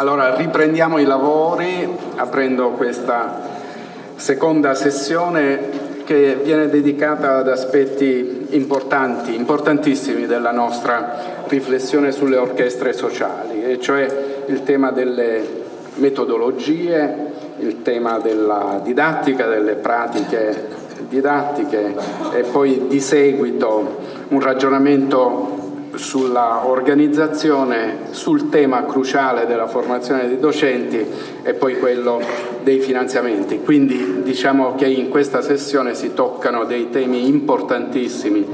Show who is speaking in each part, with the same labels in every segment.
Speaker 1: Allora riprendiamo i lavori aprendo questa seconda sessione che viene dedicata ad aspetti importanti, importantissimi della nostra riflessione sulle orchestre sociali, e cioè il tema delle metodologie, il tema della didattica, delle pratiche didattiche e poi di seguito un ragionamento sulla organizzazione, sul tema cruciale della formazione dei docenti e poi quello dei finanziamenti. Quindi diciamo che in questa sessione si toccano dei temi importantissimi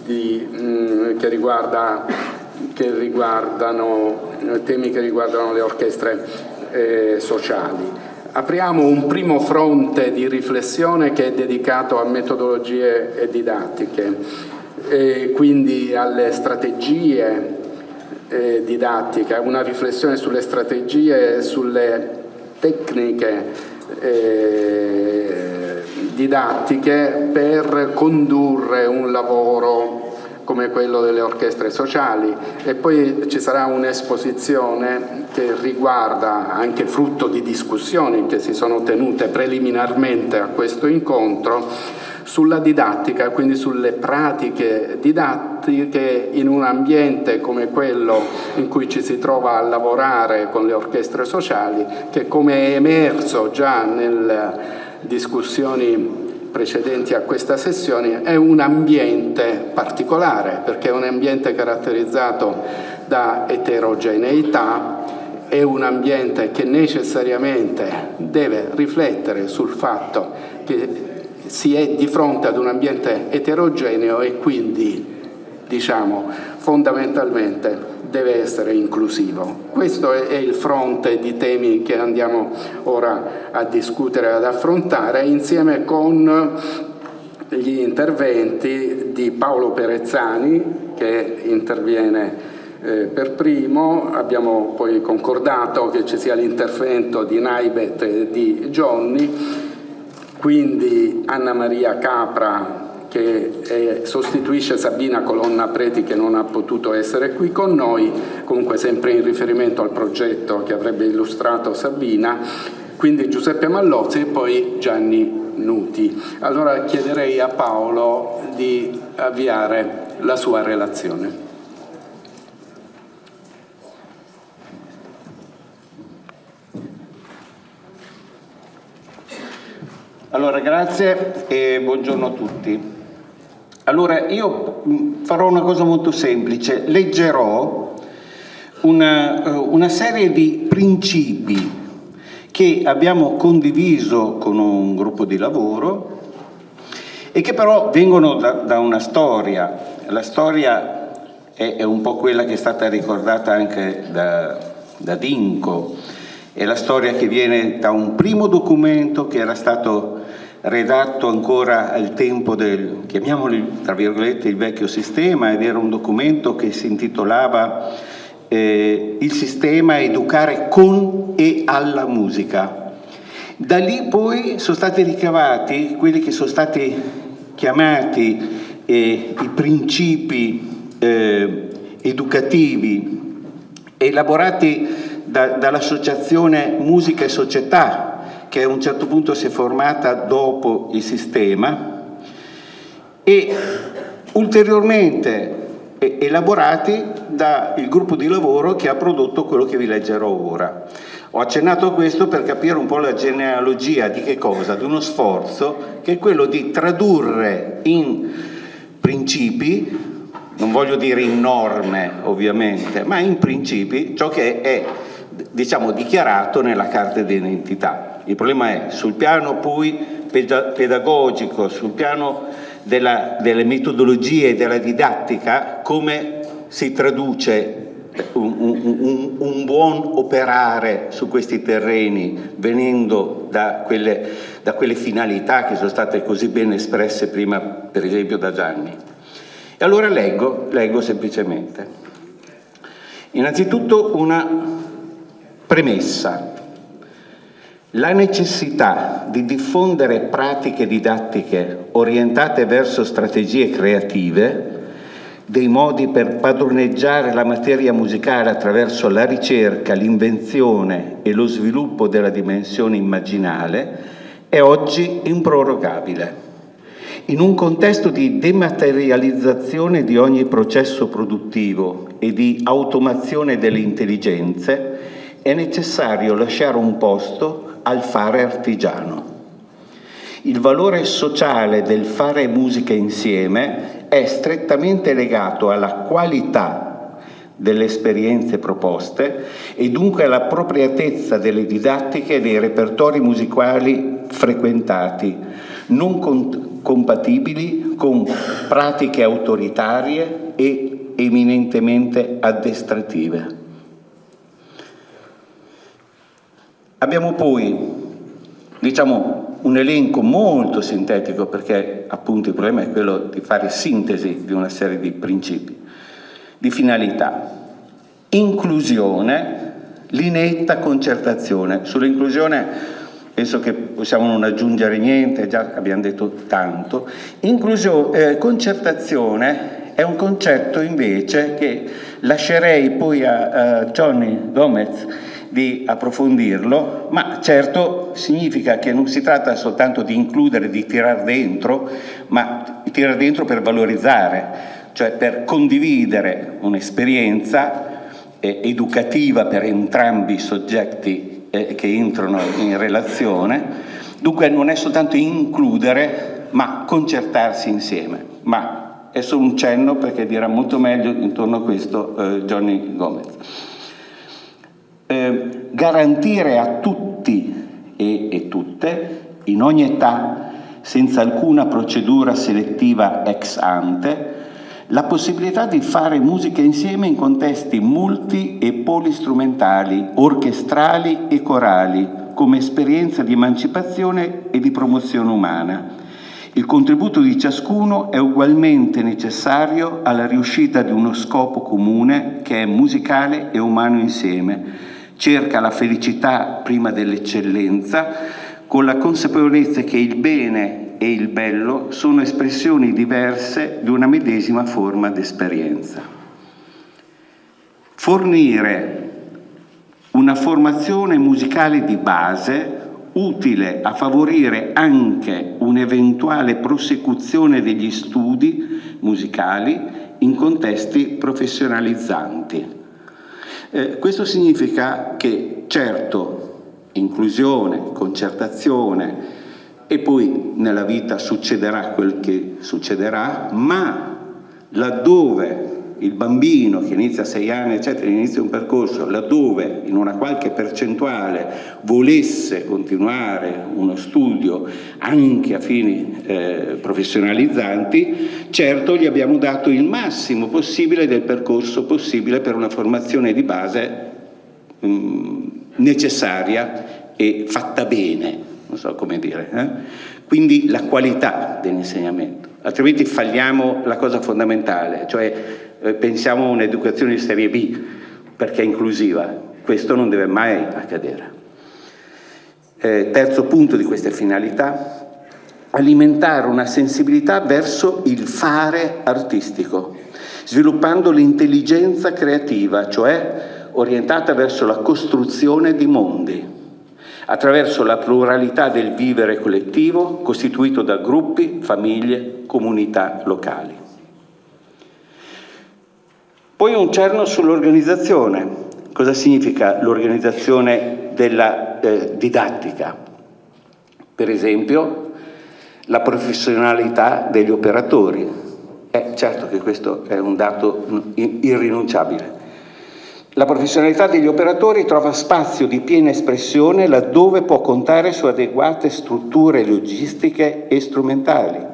Speaker 1: che riguardano le orchestre sociali. Apriamo un primo fronte di riflessione che è dedicato a metodologie e didattiche, e quindi alle strategie didattiche, una riflessione sulle strategie e sulle tecniche didattiche per condurre un lavoro come quello delle orchestre sociali, e poi ci sarà un'esposizione che riguarda, anche frutto di discussioni che si sono tenute preliminarmente a questo incontro, sulla didattica, quindi sulle pratiche didattiche in un ambiente come quello in cui ci si trova a lavorare con le orchestre sociali, che, come è emerso già nelle discussioni precedenti a questa sessione, è un ambiente particolare, perché è un ambiente caratterizzato da eterogeneità, è un ambiente che necessariamente deve riflettere sul fatto che si è di fronte ad un ambiente eterogeneo e quindi, diciamo, fondamentalmente deve essere inclusivo. Questo è il fronte di temi che andiamo ora a discutere, ad affrontare, insieme con gli interventi di Paolo Perezzani, che interviene per primo. Abbiamo poi concordato che ci sia l'intervento di Naibet e di Johnny, quindi Anna Maria Capra, che sostituisce Sabina Colonna Preti, che non ha potuto essere qui con noi, comunque sempre in riferimento al progetto che avrebbe illustrato Sabina, quindi Giuseppe Mallozzi e poi Gianni Nuti. Allora chiederei a Paolo di avviare la sua relazione.
Speaker 2: Allora, grazie e buongiorno a tutti. Allora, io farò una cosa molto semplice, leggerò una serie di principi che abbiamo condiviso con un gruppo di lavoro e che però vengono da una storia. La storia è un po' quella che è stata ricordata anche da Dinko, è la storia che viene da un primo documento che era stato redatto ancora al tempo del, chiamiamolo tra virgolette, il vecchio sistema, ed era un documento che si intitolava Il sistema educare con e alla musica. Da lì poi sono stati ricavati quelli che sono stati chiamati i principi educativi elaborati dall'associazione Musica e Società, che a un certo punto si è formata dopo il sistema, e ulteriormente elaborati dal gruppo di lavoro che ha prodotto quello che vi leggerò ora. Ho accennato a questo per capire un po' la genealogia di che cosa? Di uno sforzo che è quello di tradurre in principi, non voglio dire in norme ovviamente, ma in principi ciò che è, diciamo, dichiarato nella carta d'identità. Il problema è sul piano poi pedagogico, sul piano delle metodologie e della didattica, come si traduce un buon operare su questi terreni, venendo da quelle finalità che sono state così ben espresse prima, per esempio, da Gianni. E allora leggo semplicemente. Innanzitutto una premessa. La necessità di diffondere pratiche didattiche orientate verso strategie creative dei modi per padroneggiare la materia musicale attraverso la ricerca, l'invenzione e lo sviluppo della dimensione immaginale è oggi improrogabile. In un contesto di dematerializzazione di ogni processo produttivo e di automazione delle intelligenze, è necessario lasciare un posto al fare artigiano. Il valore sociale del fare musica insieme è strettamente legato alla qualità delle esperienze proposte e dunque alla appropriatezza delle didattiche e dei repertori musicali frequentati, non compatibili con pratiche autoritarie e eminentemente addestrative. Abbiamo poi, un elenco molto sintetico, perché appunto il problema è quello di fare sintesi di una serie di principi, di finalità. Inclusione, l'inetta concertazione. Sull'inclusione penso che possiamo non aggiungere niente, già abbiamo detto tanto. Concertazione è un concetto invece che lascerei poi a Johnny Gomez di approfondirlo, ma certo significa che non si tratta soltanto di includere, di tirar dentro, ma tirar dentro per valorizzare, cioè per condividere un'esperienza educativa per entrambi i soggetti che entrano in relazione. Dunque non è soltanto includere, ma concertarsi insieme. Ma è solo un cenno, perché dirà molto meglio intorno a questo Johnny Gomez. Garantire a tutti e tutte, in ogni età, senza alcuna procedura selettiva ex ante, la possibilità di fare musica insieme in contesti multi e polistrumentali, orchestrali e corali, come esperienza di emancipazione e di promozione umana. Il contributo di ciascuno è ugualmente necessario alla riuscita di uno scopo comune che è musicale e umano insieme. Cerca la felicità prima dell'eccellenza, con la consapevolezza che il bene e il bello sono espressioni diverse di una medesima forma d'esperienza. Fornire una formazione musicale di base utile a favorire anche un'eventuale prosecuzione degli studi musicali in contesti professionalizzanti. Questo significa che, certo, inclusione, concertazione, e poi nella vita succederà quel che succederà, ma laddove il bambino che inizia a 6 anni, eccetera, inizia un percorso, laddove in una qualche percentuale volesse continuare uno studio anche a fini professionalizzanti, certo gli abbiamo dato il massimo possibile del percorso possibile per una formazione di base necessaria e fatta bene, non so come dire. Quindi la qualità dell'insegnamento, altrimenti falliamo la cosa fondamentale, cioè pensiamo a un'educazione di serie B perché è inclusiva. Questo non deve mai accadere. Terzo punto di queste finalità: alimentare una sensibilità verso il fare artistico, sviluppando l'intelligenza creativa, cioè orientata verso la costruzione di mondi, attraverso la pluralità del vivere collettivo costituito da gruppi, famiglie, comunità locali. Poi un cenno sull'organizzazione. Cosa significa l'organizzazione della didattica? Per esempio, la professionalità degli operatori. Certo che questo è un dato irrinunciabile. La professionalità degli operatori trova spazio di piena espressione laddove può contare su adeguate strutture logistiche e strumentali.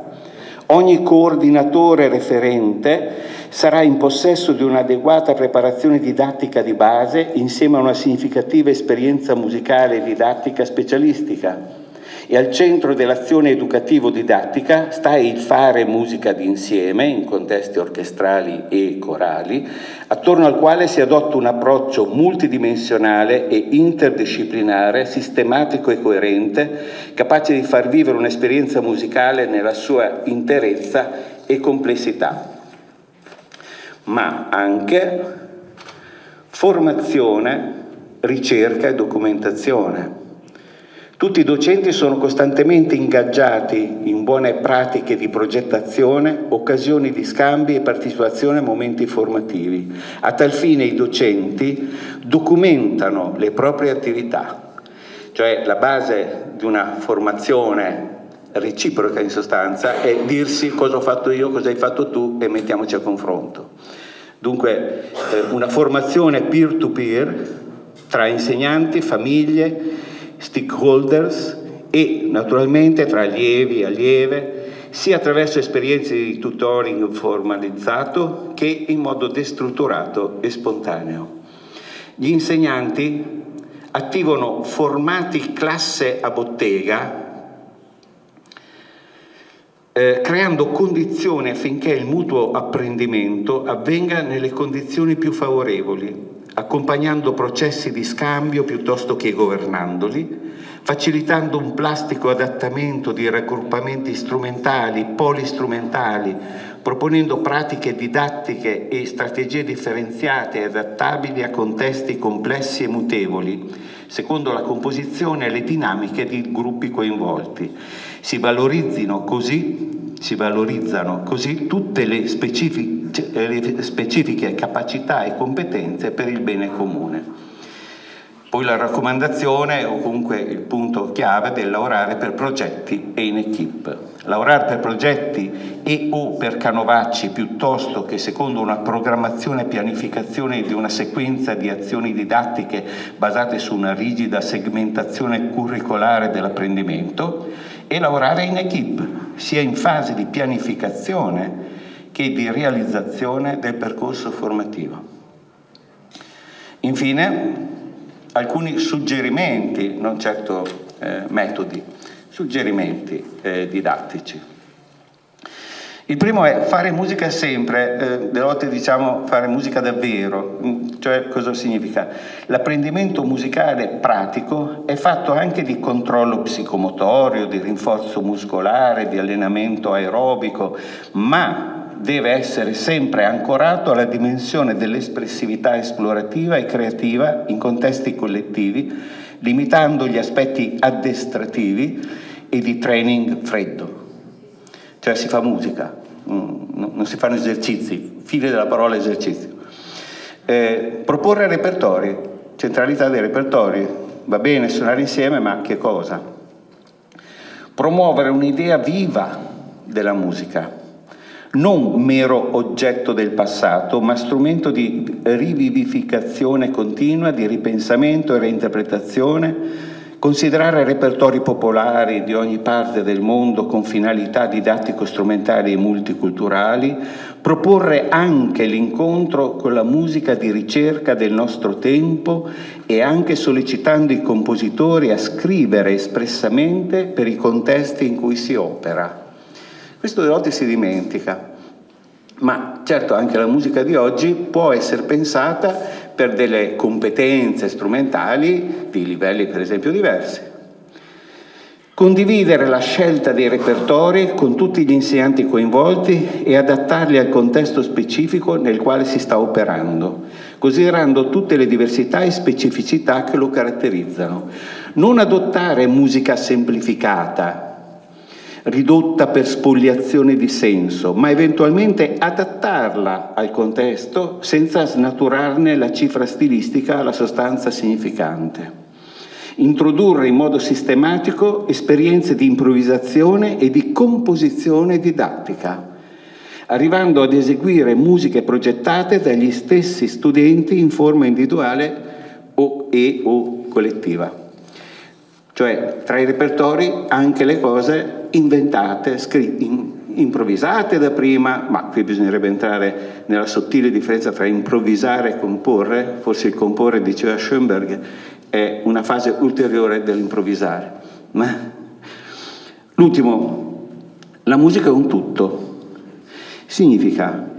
Speaker 2: Ogni coordinatore referente sarà in possesso di un'adeguata preparazione didattica di base insieme a una significativa esperienza musicale e didattica specialistica. E al centro dell'azione educativo-didattica sta il fare musica d'insieme in contesti orchestrali e corali, attorno al quale si adotta un approccio multidimensionale e interdisciplinare, sistematico e coerente, capace di far vivere un'esperienza musicale nella sua interezza e complessità. ma anche formazione, ricerca e documentazione. Tutti i docenti sono costantemente ingaggiati in buone pratiche di progettazione, occasioni di scambi e partecipazione a momenti formativi. A tal fine i docenti documentano le proprie attività, cioè la base di una formazione reciproca in sostanza è dirsi cosa ho fatto io, cosa hai fatto tu e mettiamoci a confronto. Dunque una formazione peer-to-peer tra insegnanti, famiglie, stakeholders e naturalmente tra allievi e allieve, sia attraverso esperienze di tutoring formalizzato che in modo destrutturato e spontaneo. Gli insegnanti attivano formati classe a bottega, creando condizioni affinché il mutuo apprendimento avvenga nelle condizioni più favorevoli, accompagnando processi di scambio piuttosto che governandoli, facilitando un plastico adattamento di raggruppamenti strumentali, polistrumentali, proponendo pratiche didattiche e strategie differenziate e adattabili a contesti complessi e mutevoli, secondo la composizione e le dinamiche di gruppi coinvolti. Si valorizzano così tutte le specifiche capacità e competenze per il bene comune. Poi la raccomandazione, o comunque il punto chiave, del lavorare per progetti e in equipe. Lavorare per progetti e o per canovacci piuttosto che secondo una programmazione e pianificazione di una sequenza di azioni didattiche basate su una rigida segmentazione curricolare dell'apprendimento, e lavorare in equipe, sia in fase di pianificazione che di realizzazione del percorso formativo. Infine, alcuni suggerimenti, non certo metodi, suggerimenti didattici. Il primo è fare musica sempre, delle volte diciamo fare musica davvero, cioè cosa significa? L'apprendimento musicale pratico è fatto anche di controllo psicomotorio, di rinforzo muscolare, di allenamento aerobico, ma deve essere sempre ancorato alla dimensione dell'espressività esplorativa e creativa in contesti collettivi, limitando gli aspetti addestrativi e di training freddo. Cioè si fa musica, non si fanno esercizi, fine della parola esercizio. Proporre repertori, centralità dei repertori, va bene suonare insieme, ma che cosa? Promuovere un'idea viva della musica, non mero oggetto del passato, ma strumento di rivivificazione continua, di ripensamento e reinterpretazione. Considerare repertori popolari di ogni parte del mondo con finalità didattico-strumentali e multiculturali, proporre anche l'incontro con la musica di ricerca del nostro tempo e anche sollecitando i compositori a scrivere espressamente per i contesti in cui si opera. Questo delle volte si dimentica, ma certo anche la musica di oggi può essere pensata per delle competenze strumentali di livelli per esempio diversi. Condividere la scelta dei repertori con tutti gli insegnanti coinvolti e adattarli al contesto specifico nel quale si sta operando, considerando tutte le diversità e specificità che lo caratterizzano. Non adottare musica semplificata, ridotta per spoliazione di senso, ma eventualmente adattarla al contesto senza snaturarne la cifra stilistica alla sostanza significante. Introdurre in modo sistematico esperienze di improvvisazione e di composizione didattica, arrivando ad eseguire musiche progettate dagli stessi studenti in forma individuale o collettiva. Cioè, tra i repertori anche le cose inventate, improvvisate da prima, ma qui bisognerebbe entrare nella sottile differenza tra improvvisare e comporre. Forse il comporre, diceva Schoenberg, è una fase ulteriore dell'improvvisare. Ma l'ultimo, la musica è un tutto. Significa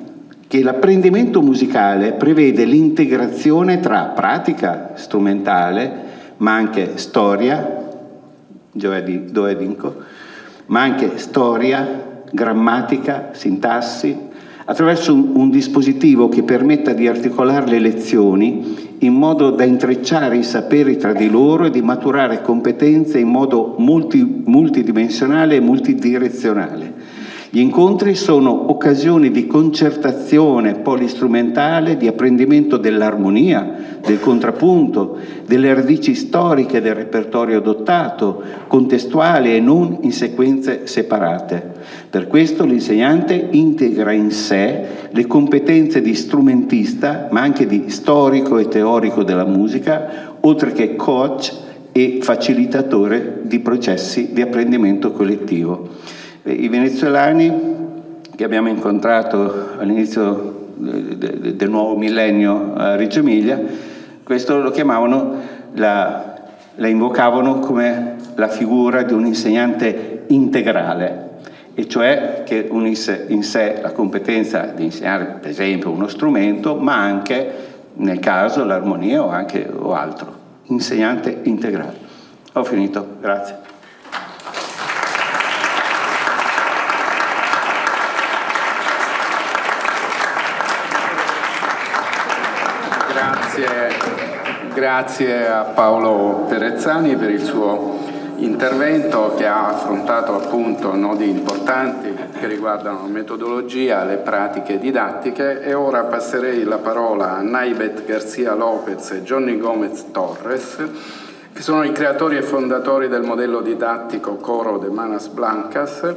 Speaker 2: che l'apprendimento musicale prevede l'integrazione tra pratica strumentale, ma anche storia, Doedinco, ma anche storia, grammatica, sintassi, attraverso un dispositivo che permetta di articolare le lezioni in modo da intrecciare i saperi tra di loro e di maturare competenze in modo multidimensionale e multidirezionale. Gli incontri sono occasioni di concertazione polistrumentale, di apprendimento dell'armonia, del contrappunto, delle radici storiche del repertorio adottato, contestuali e non in sequenze separate. Per questo l'insegnante integra in sé le competenze di strumentista, ma anche di storico e teorico della musica, oltre che coach e facilitatore di processi di apprendimento collettivo. I venezuelani che abbiamo incontrato all'inizio del nuovo millennio a Reggio Emilia, questo lo chiamavano, la invocavano come la figura di un insegnante integrale, e cioè che unisse in sé la competenza di insegnare per esempio uno strumento, ma anche nel caso l'armonia o altro. Insegnante integrale. Ho finito, grazie.
Speaker 1: Grazie a Paolo Perezzani per il suo intervento, che ha affrontato appunto nodi importanti che riguardano la metodologia, le pratiche didattiche, e ora passerei la parola a Naibet Garcia Lopez e Johnny Gomez Torres, che sono i creatori e fondatori del modello didattico Coro de Manas Blancas,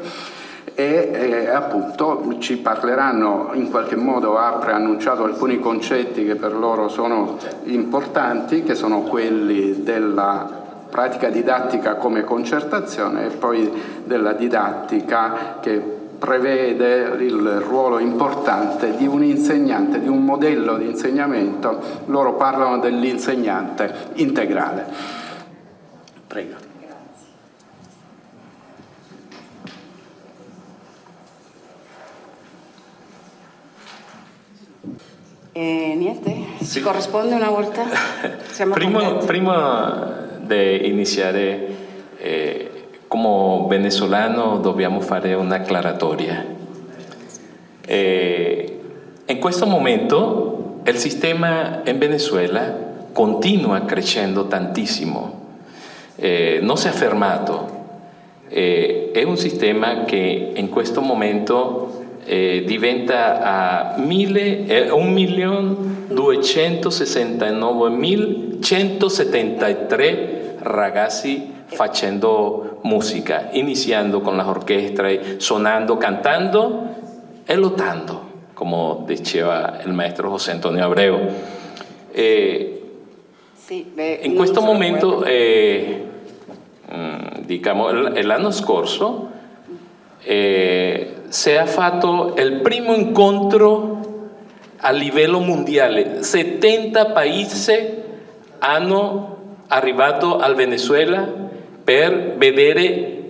Speaker 1: e appunto ci parleranno, in qualche modo ha preannunciato alcuni concetti che per loro sono importanti, che sono quelli della pratica didattica come concertazione e poi della didattica che prevede il ruolo importante di un insegnante, di un modello di insegnamento. Loro parlano dell'insegnante integrale. Prego.
Speaker 3: Niente, si corrisponde una volta?
Speaker 4: Prima di iniziare, come venezuelano dobbiamo fare una acclaratoria. In questo momento il sistema in Venezuela continua crescendo tantissimo, non si è fermato. È un sistema che in questo momento diventa a 1.269.173 ragazzi facendo musica, iniziando con la orchestra, suonando, cantando e lottando, come diceva il maestro José Antonio Abreu. In questo momento, l'anno scorso, si è fatto il primo incontro a livello mondiale. 70 paesi hanno arrivato al Venezuela per vedere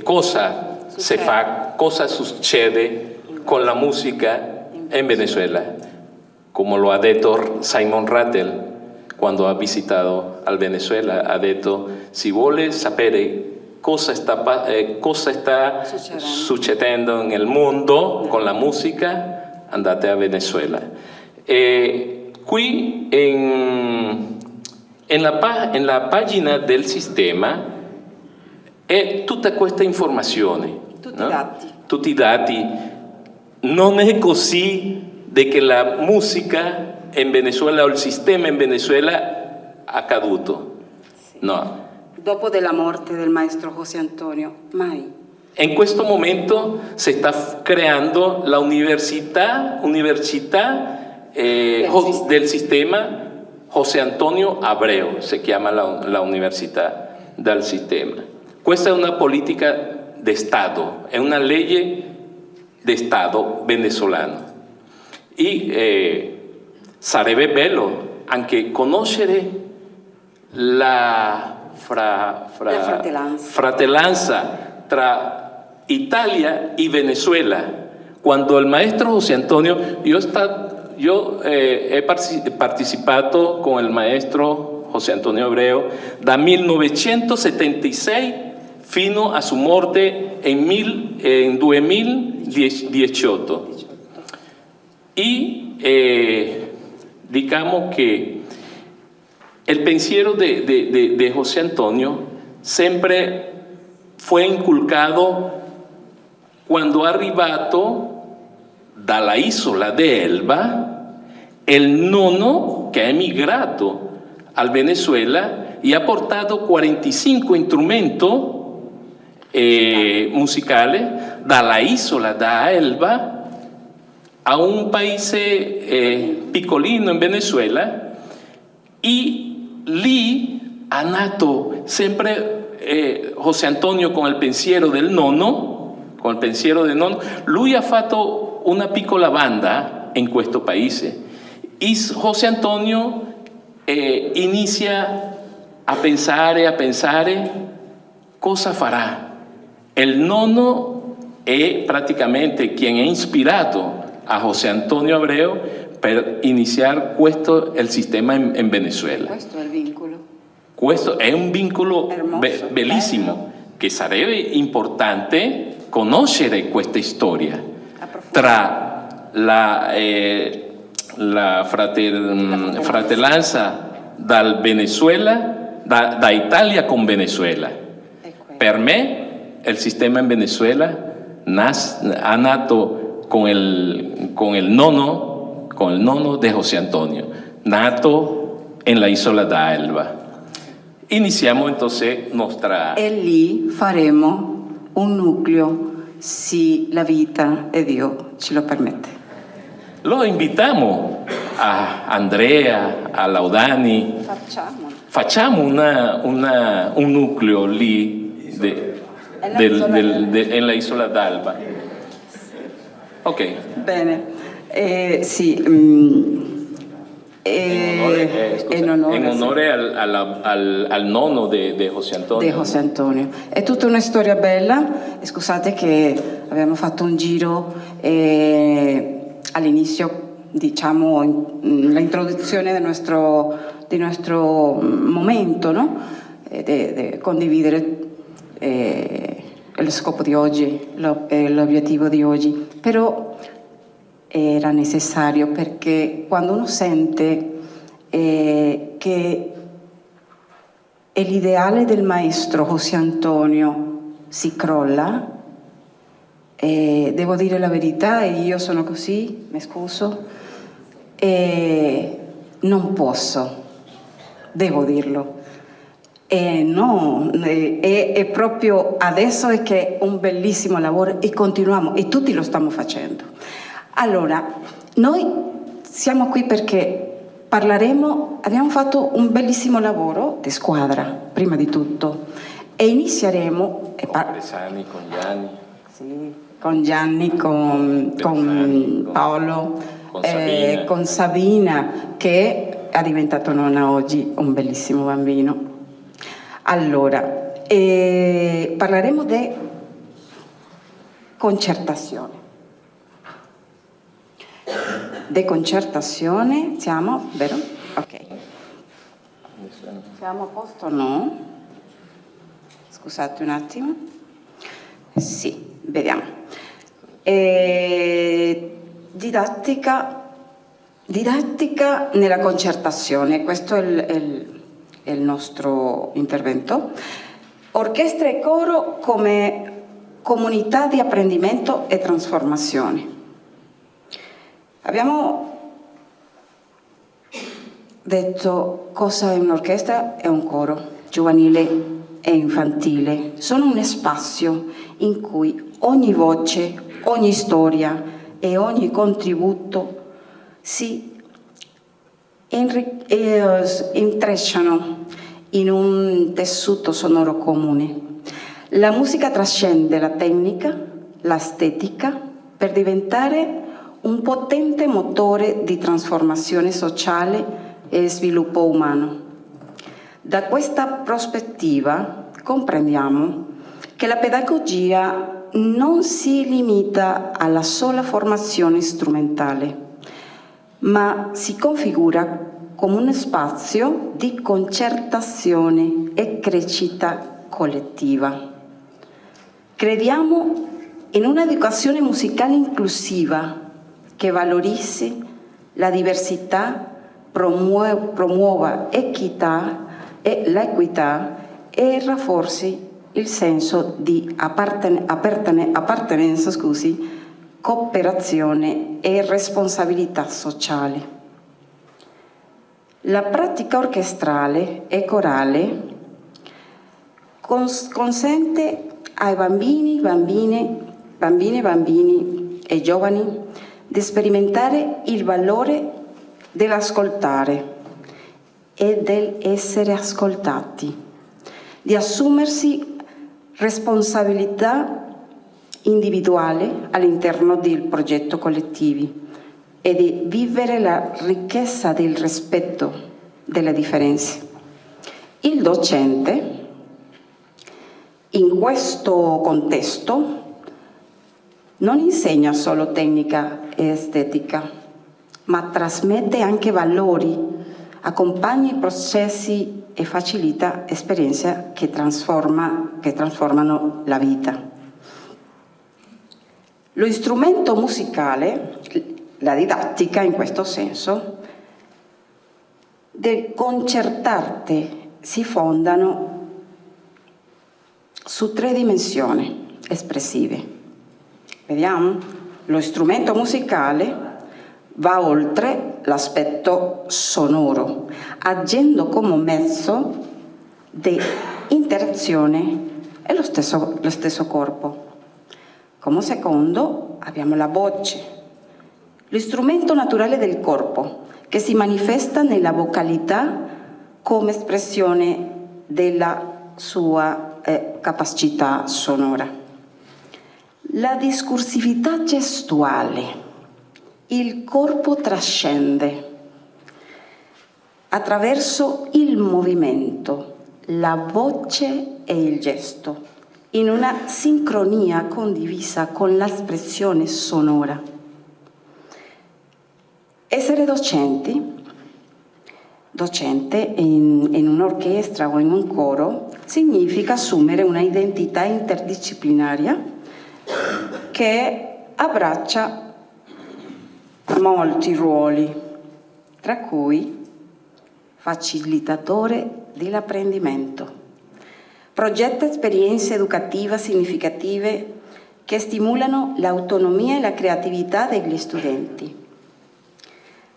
Speaker 4: cosa si fa, cosa succede con la musica in Venezuela. Come lo ha detto Simon Rattle quando ha visitato al Venezuela, ha detto: si vuole sapere cosa sta succedendo nel mondo con la musica, andate a Venezuela. E qui nella pagina del sistema è tutta questa informazione, tutti i dati. Non è così che la musica in Venezuela o il sistema in Venezuela è caduto, no.
Speaker 3: Dopo della morte del maestro José Antonio, mai.
Speaker 4: In questo momento si sta creando la università del sistema José Antonio Abreu, si chiama la università del sistema. Questa è una politica di Stato, è una legge di Stato venezolano. E sarebbe bello anche conoscere la fratellanza tra Italia e Venezuela. Quando il maestro José Antonio, io he partecipato con il maestro José Antonio Abreu da 1976 fino a su morte en 2018. Y digamos que el pensiero de José Antonio siempre fue inculcado quando è arrivato dalla isola de Elba il nonno che è emigrato al Venezuela e ha portato 45 strumenti musicali dalla isola da Elba a un paese piccolino in Venezuela, e lì ha nato sempre José Antonio con il pensiero del nonno. Con il pensiero del nonno, lui ha fatto una piccola banda in questo paese e José Antonio inizia a pensare cosa farà. Il nonno è praticamente quien ha ispirato a José Antonio Abreu per iniziare questo il sistema in Venezuela.
Speaker 3: Questo è il vincolo.
Speaker 4: Questo è un vincolo
Speaker 3: Hermoso,
Speaker 4: bellissimo,
Speaker 3: bello.
Speaker 4: che sarebbe importante conoscere questa storia tra la fratellanza dal Venezuela, da Italia con Venezuela. Per me il sistema in Venezuela ha nato con il nonno di José Antonio, nato en la isola da Elba. Iniziamo entonces nostra...
Speaker 3: E lì faremo un nucleo, se la vita e Dio ce lo permette.
Speaker 4: Lo invitiamo a Andrea, a Laudani. Facciamo un nucleo lì nella isola d'Alba. Ok.
Speaker 3: Bene. Sì.
Speaker 4: In onore al nonno di José Antonio.
Speaker 3: Di José Antonio. È tutta una storia bella. Scusate che abbiamo fatto un giro all'inizio, diciamo, l'introduzione del nostro momento, no? Di condividere lo scopo di oggi, l'obiettivo di oggi. Però era necessario, perché quando uno sente che l'ideale del maestro José Antonio si crolla, devo dire la verità, e io sono così, mi scuso, non posso, devo dirlo. No, è proprio adesso è che è un bellissimo lavoro e continuiamo, e tutti lo stiamo facendo. Allora, noi siamo qui perché abbiamo fatto un bellissimo lavoro di squadra, prima di tutto, e inizieremo... Con Gianni, con Paolo, con Sabina, che è diventato nonna oggi, un bellissimo bambino. Allora, parleremo di concertazione. Deconcertazione, siamo, vero? Ok. Siamo a posto o no? Scusate un attimo. Sì, vediamo. Didattica nella concertazione, questo è il nostro intervento. Orchestra e coro come comunità di apprendimento e trasformazione. Abbiamo detto cosa è un'orchestra e un coro, giovanile e infantile. Sono un spazio in cui ogni voce, ogni storia e ogni contributo si intrecciano in un tessuto sonoro comune. La musica trascende la tecnica, l'estetica, per diventare un potente motore di trasformazione sociale e sviluppo umano. Da questa prospettiva comprendiamo che la pedagogia non si limita alla sola formazione strumentale, ma si configura come uno spazio di concertazione e crescita collettiva. Crediamo in un'educazione musicale inclusiva che valorizzi la diversità, promuova l'equità e rafforzi il senso di appartenenza, cooperazione e responsabilità sociale. La pratica orchestrale e corale consente ai bambini e giovani di sperimentare il valore dell'ascoltare e dell'essere ascoltati, di assumersi responsabilità individuale all'interno del progetto collettivo e di vivere la ricchezza del rispetto delle differenze. Il docente, in questo contesto, non insegna solo tecnica e estetica, ma trasmette anche valori, accompagna i processi e facilita esperienze che trasformano la vita. Lo strumento musicale, la didattica in questo senso, del concertante si fondano su 3 dimensioni espressive. Vediamo? Lo strumento musicale va oltre l'aspetto sonoro, agendo come mezzo di interazione e lo stesso corpo. Come secondo abbiamo la voce, lo strumento naturale del corpo, che si manifesta nella vocalità come espressione della sua capacità sonora. La discursività gestuale. Il corpo trascende attraverso il movimento, la voce e il gesto, in una sincronia condivisa con l'espressione sonora. Essere docente in un'orchestra o in un coro significa assumere una identità interdisciplinaria che abbraccia molti ruoli, tra cui facilitatore dell'apprendimento. Progetta esperienze educative significative che stimolano l'autonomia e la creatività degli studenti.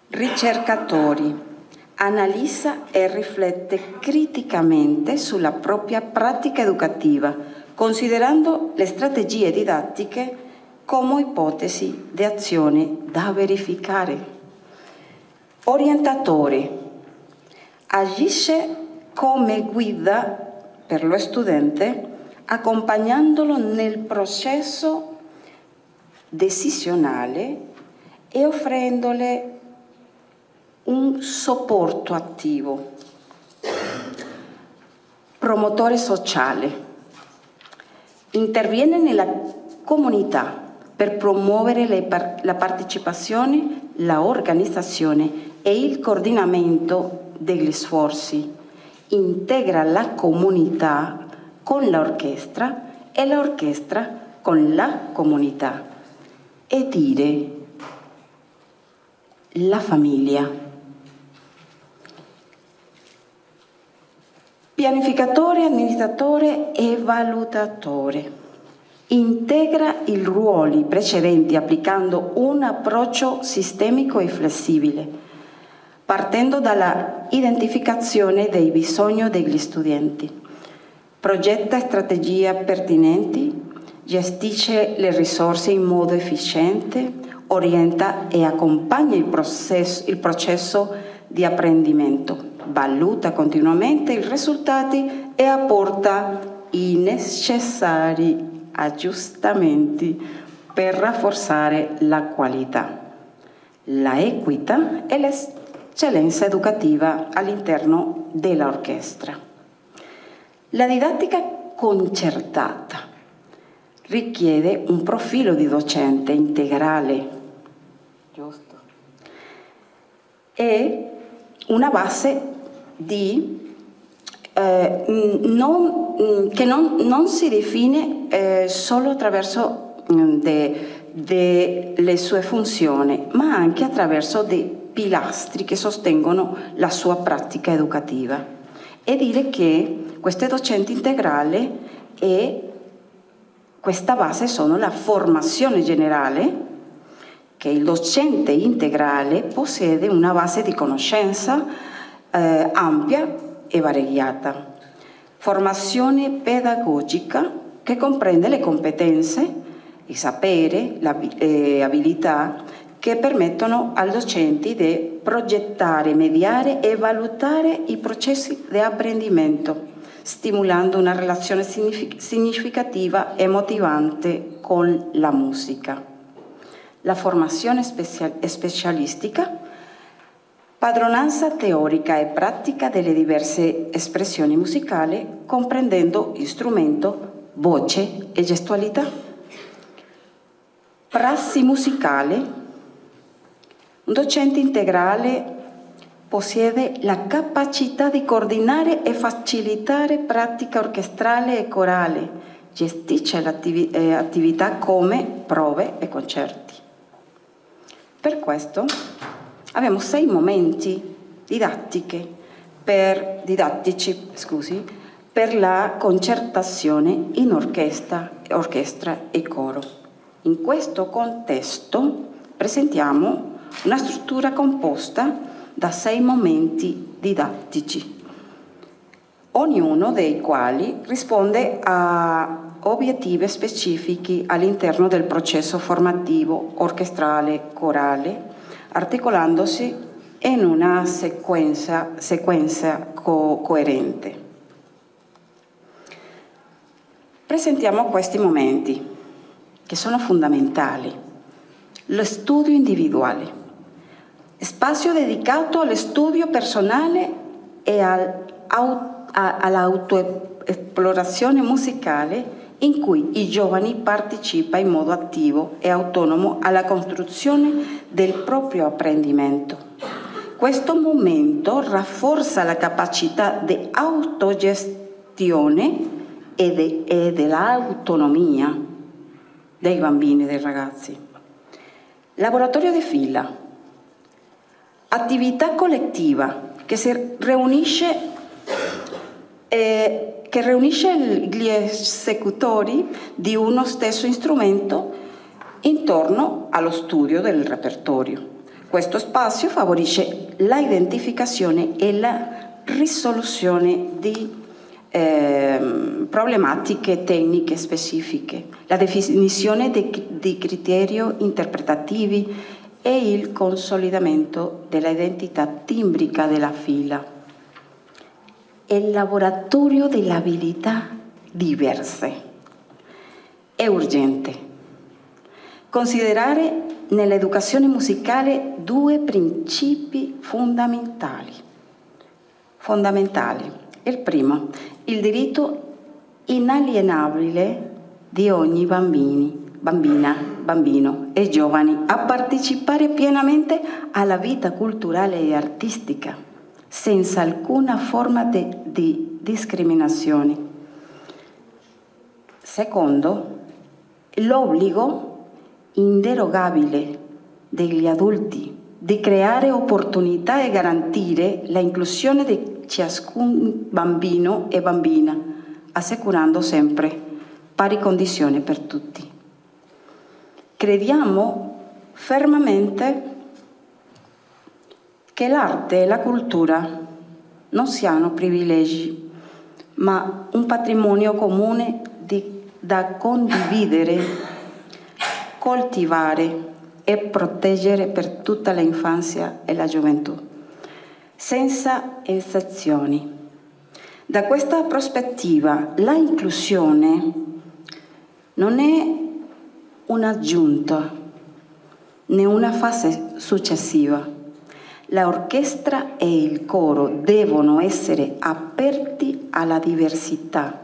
Speaker 3: Ricercatori. Analizza e riflette criticamente sulla propria pratica educativa, considerando le strategie didattiche come ipotesi di azione da verificare. Orientatore. Agisce come guida per lo studente, accompagnandolo nel processo decisionale e offrendole un supporto attivo. Promotore sociale. Interviene nella comunità per promuovere la partecipazione, la organizzazione e il coordinamento degli sforzi. Integra la comunità con l'orchestra e l'orchestra con la comunità. E dire la famiglia. Pianificatore, amministratore e valutatore. Integra i ruoli precedenti applicando un approccio sistemico e flessibile, partendo dalla identificazione dei bisogni degli studenti. Progetta strategie pertinenti, gestisce le risorse in modo efficiente, orienta e accompagna il processo di apprendimento, valuta continuamente i risultati e apporta i necessari aggiustamenti per rafforzare la qualità, la equità e l'eccellenza educativa all'interno dell'orchestra. La didattica concertata richiede un profilo di docente integrale, giusto, e una base di che non si define solo attraverso le sue funzioni, ma anche attraverso dei pilastri che sostengono la sua pratica educativa. E dire che questo docente integrale e questa base sono la formazione generale, che il docente integrale possiede una base di conoscenza ampia e variegata. Formazione pedagogica che comprende le competenze, il sapere, le abilità che permettono al docente di progettare, mediare e valutare i processi di apprendimento, stimolando una relazione significativa e motivante con la musica. La formazione specialistica, padronanza teorica e pratica delle diverse espressioni musicali, comprendendo strumento, voce e gestualità. Prassi musicale. Un docente integrale possiede la capacità di coordinare e facilitare pratica orchestrale e corale, gestisce attività come prove e concerti. Per questo abbiamo 6 momenti didattici per la concertazione in orchestra e coro. In questo contesto presentiamo una struttura composta da 6 momenti didattici, ognuno dei quali risponde a obiettivi specifici all'interno del processo formativo orchestrale corale, articolandosi in una sequenza coerente. Presentiamo questi momenti che sono fondamentali. Lo studio individuale, spazio dedicato allo studio personale e all'autoesplorazione musicale, in cui i giovani partecipano in modo attivo e autonomo alla costruzione del proprio apprendimento. Questo momento rafforza la capacità di autogestione e dell'autonomia dei bambini e dei ragazzi. Laboratorio di fila, attività collettiva che riunisce gli esecutori di uno stesso strumento intorno allo studio del repertorio. Questo spazio favorisce la identificazione e la risoluzione di problematiche tecniche specifiche, la definizione di criteri interpretativi e il consolidamento della identità timbrica della fila. Il laboratorio delle abilità diverse. È urgente considerare nell'educazione musicale 2 principi fondamentali. Il primo, il diritto inalienabile di ogni bambino e giovane a partecipare pienamente alla vita culturale e artistica, senza alcuna forma di discriminazione. Secondo, l'obbligo inderogabile degli adulti di creare opportunità e garantire l'inclusione di ciascun bambino e bambina, assicurando sempre pari condizioni per tutti. Crediamo fermamente che l'arte e la cultura non siano privilegi, ma un patrimonio comune da condividere, coltivare e proteggere per tutta l'infanzia e la gioventù, senza eccezioni. Da questa prospettiva, la inclusione non è un'aggiunta né una fase successiva. L'orchestra e il coro devono essere aperti alla diversità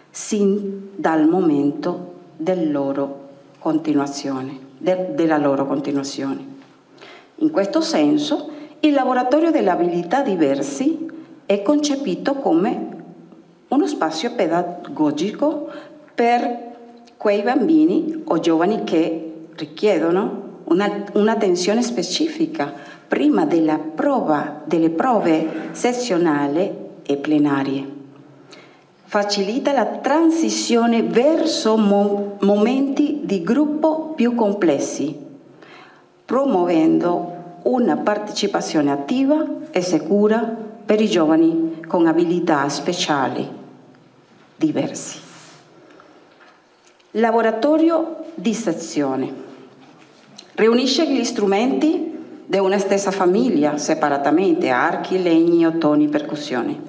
Speaker 3: sin dal momento della loro continuazione. In questo senso, il laboratorio delle abilità diversi è concepito come uno spazio pedagogico per quei bambini o giovani che richiedono un'attenzione specifica prima delle prove sezionali e plenarie. Facilita la transizione verso momenti di gruppo più complessi, promuovendo una partecipazione attiva e sicura per i giovani con abilità speciali diversi. Laboratorio di sezione. Riunisce gli strumenti di una stessa famiglia separatamente, archi, legni, ottoni, percussioni,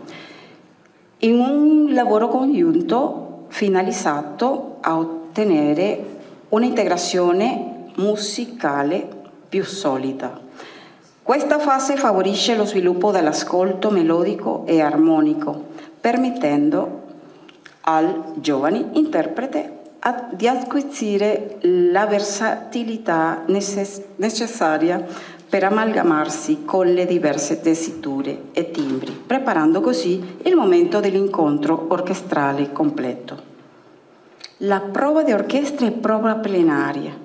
Speaker 3: in un lavoro congiunto finalizzato a ottenere un'integrazione musicale più solida. Questa fase favorisce lo sviluppo dell'ascolto melodico e armonico, permettendo al giovane interprete di acquisire la versatilità necessaria per amalgamarsi con le diverse tessiture e timbri, preparando così il momento dell'incontro orchestrale completo. La prova di orchestra è prova plenaria.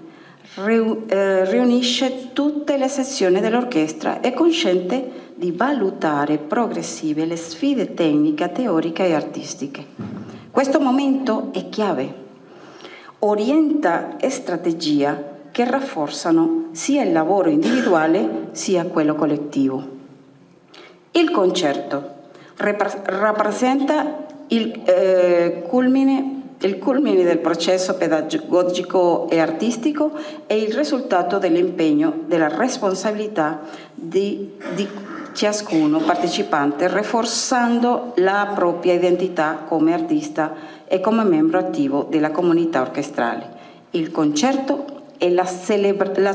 Speaker 3: Riunisce tutte le sezioni dell'orchestra e consente di valutare progressive le sfide tecniche, teoriche e artistiche. Questo momento è chiave. Orienta strategie che rafforzano sia il lavoro individuale sia quello collettivo. Il concerto rappresenta il culmine del processo pedagogico e artistico e il risultato dell'impegno, della responsabilità di ciascuno partecipante, rafforzando la propria identità come artista e come membro attivo della comunità orchestrale. Il concerto è la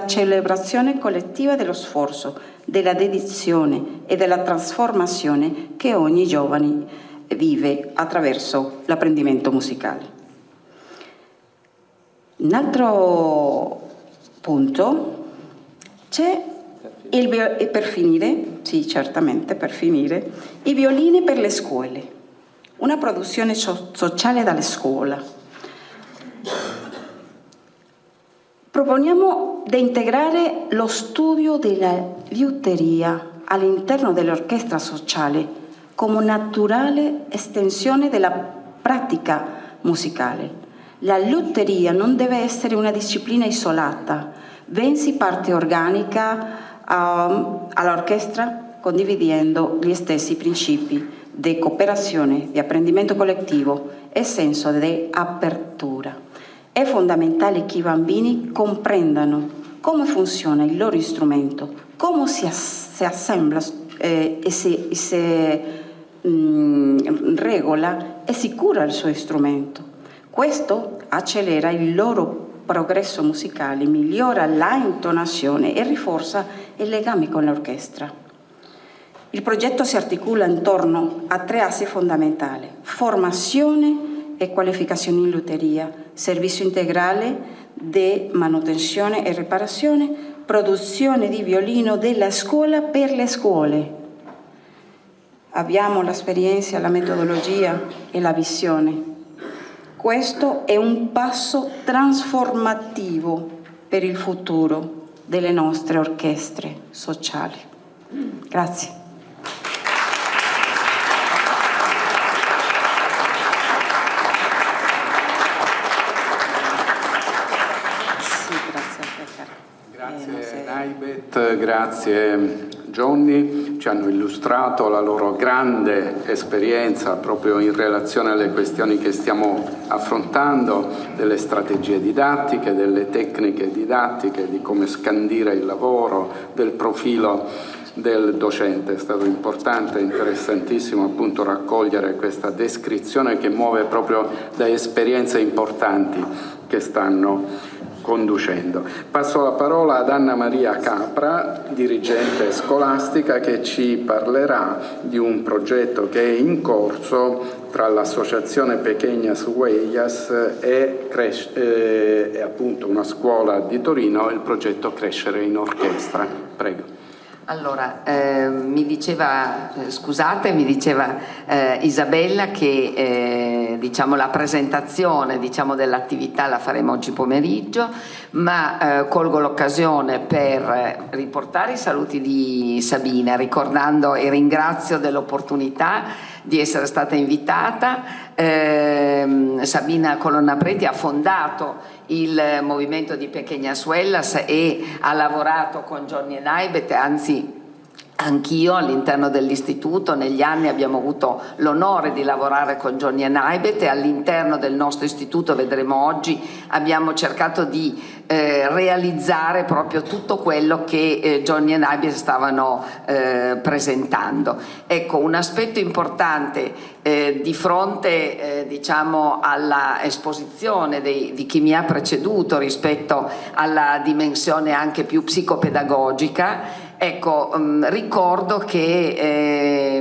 Speaker 3: celebrazione collettiva dello sforzo, della dedizione e della trasformazione che ogni giovane vive attraverso l'apprendimento musicale. Un altro punto c'è per finire, i violini per le scuole, una produzione sociale dalle scuole. Proponiamo di integrare lo studio della liuteria all'interno dell'orchestra sociale come naturale estensione della pratica musicale. La liuteria non deve essere una disciplina isolata, bensì parte organica all'orchestra, condividendo gli stessi principi di cooperazione, di apprendimento collettivo e senso di apertura. È fondamentale che i bambini comprendano come funziona il loro strumento, come si assembla e si regola e si cura il suo strumento. Questo accelera il loro progresso musicale, migliora la intonazione e rinforza il legame con l'orchestra. Il progetto si articola intorno a 3 assi fondamentali: formazione e qualificazione in liuteria, servizio integrale di manutenzione e riparazione, produzione di violino della scuola per le scuole. Abbiamo l'esperienza, la metodologia e la visione. Questo è un passo trasformativo per il futuro delle nostre orchestre sociali. Grazie.
Speaker 1: Grazie Naibet, grazie Johnny, ci hanno illustrato la loro grande esperienza proprio in relazione alle questioni che stiamo affrontando, delle strategie didattiche, delle tecniche didattiche, di come scandire il lavoro, del profilo del docente. È stato importante e interessantissimo appunto raccogliere questa descrizione che muove proprio da esperienze importanti che stanno conducendo. Passo la parola ad Anna Maria Capra, dirigente scolastica, che ci parlerà di un progetto che è in corso tra l'Associazione Pequeñas Huellas e appunto una scuola di Torino, il progetto Crescere in Orchestra. Prego.
Speaker 5: Allora, mi diceva Isabella che diciamo, la presentazione, diciamo, dell'attività la faremo oggi pomeriggio, ma colgo l'occasione per riportare i saluti di Sabina, ricordando e ringrazio dell'opportunità di essere stata invitata. Sabina Colonna Preti ha fondato il movimento di Pequeñas Huellas e ha lavorato con Johnny Naibet, anzi anch'io all'interno dell'istituto negli anni abbiamo avuto l'onore di lavorare con Johnny Naibet, e all'interno del nostro istituto, vedremo oggi, abbiamo cercato di realizzare proprio tutto quello che Johnny e Naibet stavano presentando. Ecco, un aspetto importante di fronte diciamo alla esposizione di chi mi ha preceduto rispetto alla dimensione anche più psicopedagogica. Ecco, ricordo che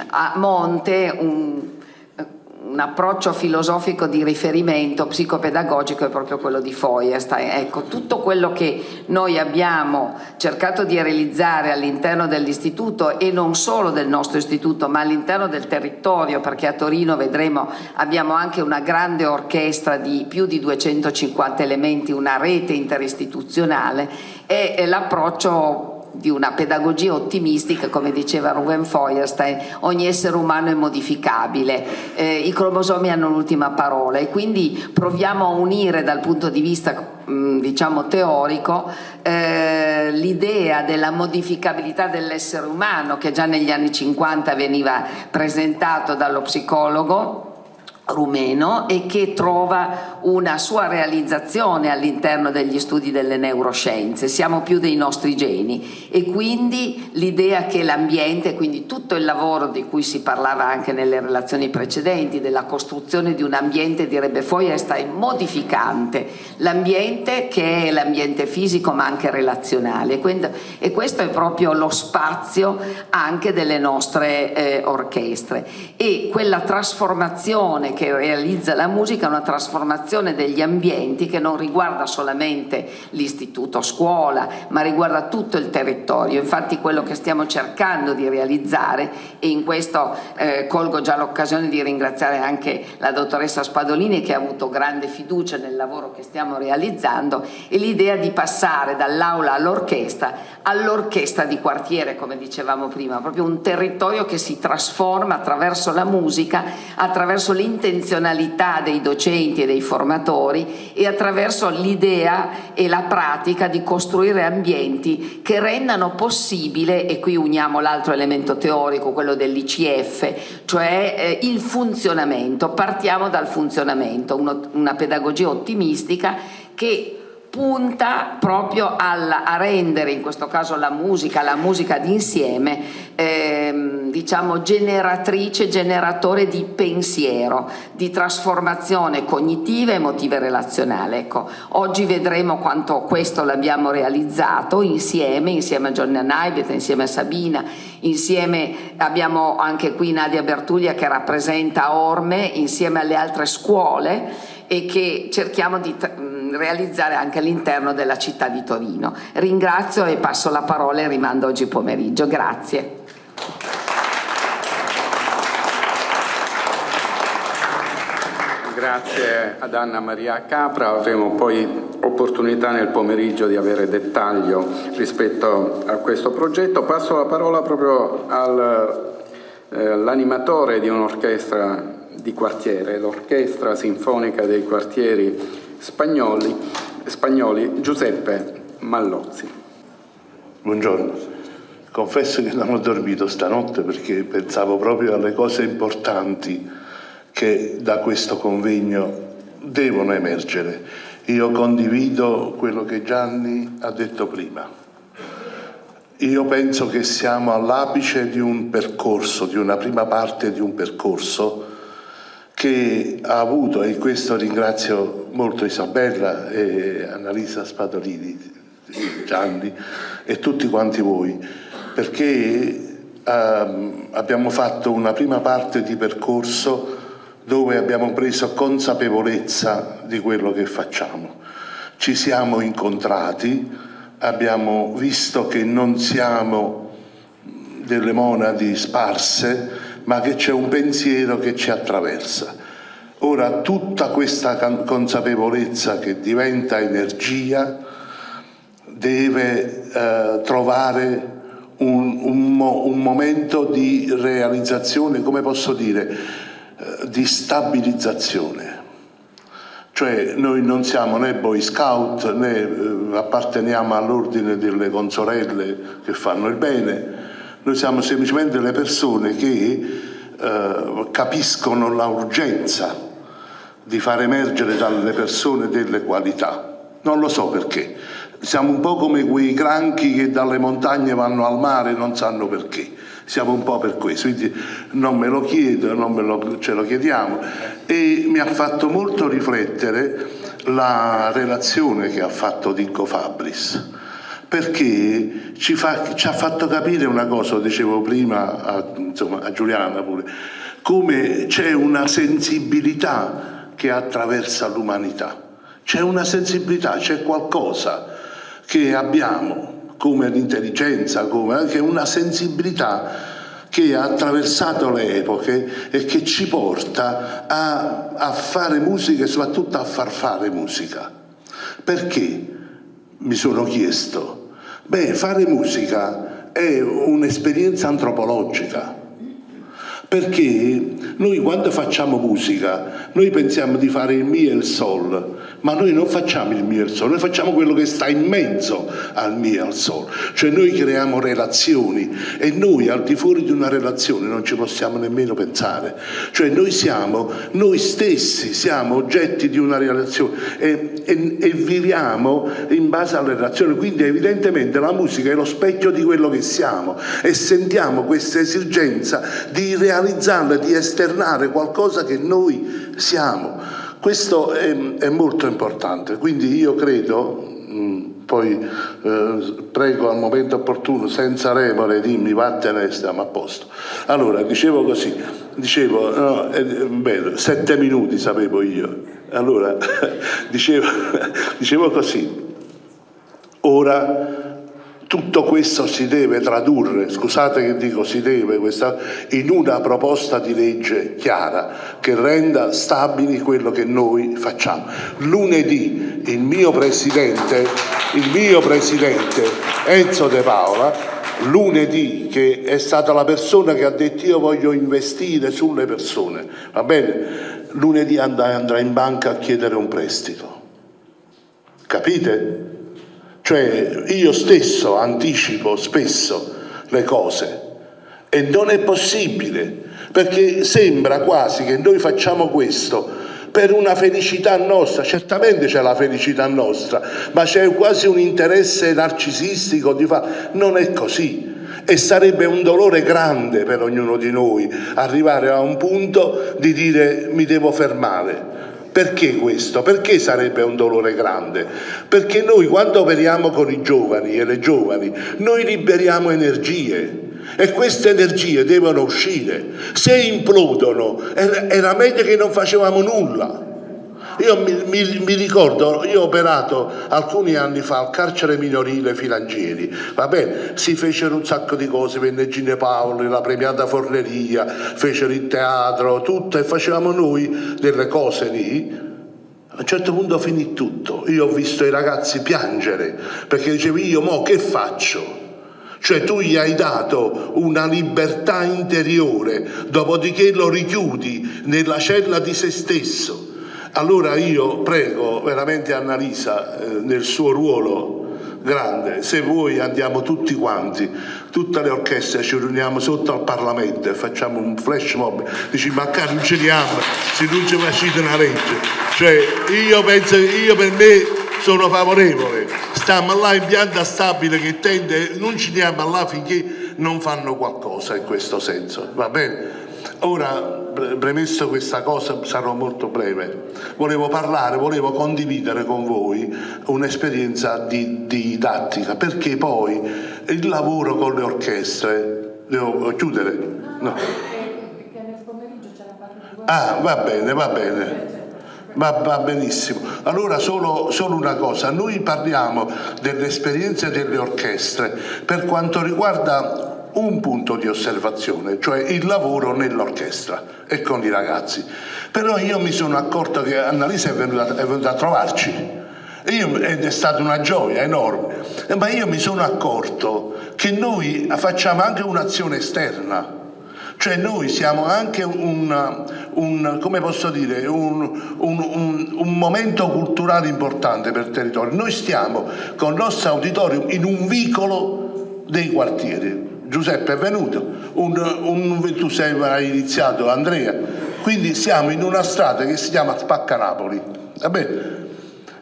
Speaker 5: a monte un approccio filosofico di riferimento psicopedagogico è proprio quello di Feuerstein. Ecco, tutto quello che noi abbiamo cercato di realizzare all'interno dell'istituto, e non solo del nostro istituto ma all'interno del territorio, perché a Torino vedremo abbiamo anche una grande orchestra di più di 250 elementi, una rete interistituzionale, è l'approccio di una pedagogia ottimistica, come diceva Ruben Feuerstein. Ogni essere umano è modificabile, i cromosomi hanno l'ultima parola, e quindi proviamo a unire dal punto di vista diciamo teorico l'idea della modificabilità dell'essere umano, che già negli anni 50 veniva presentato dallo psicologo rumeno e che trova una sua realizzazione all'interno degli studi delle neuroscienze. Siamo più dei nostri geni, e quindi l'idea che l'ambiente, quindi tutto il lavoro di cui si parlava anche nelle relazioni precedenti, della costruzione di un ambiente, direbbe Feuerstein, modificante, l'ambiente che è l'ambiente fisico ma anche relazionale, e questo è proprio lo spazio anche delle nostre orchestre, e quella trasformazione che realizza la musica è una trasformazione degli ambienti che non riguarda solamente l'istituto scuola, ma riguarda tutto il territorio. Infatti quello che stiamo cercando di realizzare, e in questo colgo già l'occasione di ringraziare anche la dottoressa Spadolini, che ha avuto grande fiducia nel lavoro che stiamo realizzando, è l'idea di passare dall'aula all'orchestra di quartiere, come dicevamo prima, proprio un territorio che si trasforma attraverso la musica, attraverso l'intenzionalità dei docenti e dei formatori, e attraverso l'idea e la pratica di costruire ambienti che rendano possibile, e qui uniamo l'altro elemento teorico, quello dell'ICF, cioè il funzionamento. Partiamo dal funzionamento, una pedagogia ottimistica che punta proprio a rendere, in questo caso la musica d'insieme, diciamo generatore di pensiero, di trasformazione cognitiva, emotiva e relazionale. Ecco, oggi vedremo quanto questo l'abbiamo realizzato insieme a Johnny Naibet, insieme a Sabina, insieme abbiamo anche qui Nadia Bertuglia che rappresenta Orme, insieme alle altre scuole, e che cerchiamo di realizzare anche all'interno della città di Torino. Ringrazio e passo la parola e rimando oggi pomeriggio. Grazie.
Speaker 1: Grazie ad Anna Maria Capra. Avremo poi opportunità nel pomeriggio di avere dettaglio rispetto a questo progetto. Passo la parola proprio all'animatore di un'orchestra di quartiere, l'Orchestra Sinfonica dei Quartieri Spagnoli, Giuseppe Mallozzi.
Speaker 6: Buongiorno, confesso che non ho dormito stanotte perché pensavo proprio alle cose importanti che da questo convegno devono emergere. Io condivido quello che Gianni ha detto prima. Io penso che siamo all'apice di un percorso, di una prima parte di un percorso che ha avuto, e in questo ringrazio molto Isabella e Annalisa Spadolini, Gianni e tutti quanti voi, perché abbiamo fatto una prima parte di percorso dove abbiamo preso consapevolezza di quello che facciamo. Ci siamo incontrati, abbiamo visto che non siamo delle monadi sparse, ma che c'è un pensiero che ci attraversa. Ora, tutta questa consapevolezza che diventa energia deve trovare un momento di realizzazione, come posso dire, di stabilizzazione. Cioè noi non siamo né boy scout né apparteniamo all'ordine delle consorelle che fanno il bene, noi siamo semplicemente le persone che capiscono l'urgenza di far emergere dalle persone delle qualità. Non lo so perché. Siamo un po' come quei granchi che dalle montagne vanno al mare e non sanno perché. Siamo un po' per questo, quindi non me lo chiedo, ce lo chiediamo. E mi ha fatto molto riflettere la relazione che ha fatto Dico Fabbris, perché ci ha fatto capire una cosa, lo dicevo prima a Giuliana pure, come c'è una sensibilità che attraversa l'umanità. C'è una sensibilità, c'è qualcosa che abbiamo come l'intelligenza, come anche una sensibilità che ha attraversato le epoche e che ci porta a fare musica e soprattutto a far fare musica. Perché? Mi sono chiesto. Fare musica è un'esperienza antropologica. Perché noi quando facciamo musica, noi pensiamo di fare il mi e il sol, ma noi non facciamo il mi e il sol, noi facciamo quello che sta in mezzo al mi e al sol, cioè noi creiamo relazioni e noi al di fuori di una relazione non ci possiamo nemmeno pensare, cioè noi stessi siamo oggetti di una relazione e viviamo in base alle relazioni, quindi evidentemente la musica è lo specchio di quello che siamo e sentiamo questa esigenza di realizzarla, di esternare qualcosa che noi siamo. Questo è molto importante, quindi io credo, poi prego al momento opportuno, senza remore, dimmi vattene e stiamo a posto. Allora, dicevo 7 minuti sapevo io, allora dicevo così, ora tutto questo si deve tradurre, scusate che dico si deve, in una proposta di legge chiara che renda stabili quello che noi facciamo. Lunedì il mio presidente Enzo De Paola, lunedì, che è stata la persona che ha detto io voglio investire sulle persone, va bene? Lunedì andrà in banca a chiedere un prestito. Capite? Cioè io stesso anticipo spesso le cose e non è possibile, perché sembra quasi che noi facciamo questo per una felicità nostra. Certamente c'è la felicità nostra, ma c'è quasi un interesse narcisistico di fare. Non è così. E sarebbe un dolore grande per ognuno di noi arrivare a un punto di dire mi devo fermare. Perché questo? Perché sarebbe un dolore grande? Perché noi quando operiamo con i giovani e le giovani, noi liberiamo energie e queste energie devono uscire. Se implodono era meglio che non facevamo nulla. Io mi ricordo, io ho operato alcuni anni fa al carcere minorile Filangieri, va bene, si fecero un sacco di cose, venne Gine Paoli, la premiata Forneria, fecero il teatro, tutto, e facevamo noi delle cose lì. A un certo punto finì tutto, io ho visto i ragazzi piangere, perché dicevi io mo che faccio? Cioè tu gli hai dato una libertà interiore, dopodiché lo richiudi nella cella di se stesso. Allora io prego veramente Annalisa nel suo ruolo grande, se voi andiamo tutti quanti, tutte le orchestre ci riuniamo sotto al Parlamento e facciamo un flash mob, dici ma qua non ci diamo, se non ci facete una legge, cioè io penso, io per me sono favorevole, stiamo là in pianta stabile che tende, non ci diamo là finché non fanno qualcosa in questo senso, va bene? Ora, premesso questa cosa, sarò molto breve. Volevo condividere con voi un'esperienza di didattica, perché poi il lavoro con le orchestre, devo chiudere? No.
Speaker 7: Perché nel pomeriggio c'è la parte di
Speaker 6: va bene. Va benissimo. Allora solo una cosa, noi parliamo delle esperienze delle orchestre per quanto riguarda un punto di osservazione, cioè il lavoro nell'orchestra e con i ragazzi. Però io mi sono accorto che Annalisa è venuta a trovarci ed è stata una gioia enorme, ma io mi sono accorto che noi facciamo anche un'azione esterna. Cioè noi siamo anche come posso dire, un momento culturale importante per il territorio. Noi stiamo con il nostro auditorium in un vicolo dei quartieri. Giuseppe è venuto, tu hai iniziato, Andrea, quindi siamo in una strada che si chiama Spaccanapoli, vabbè?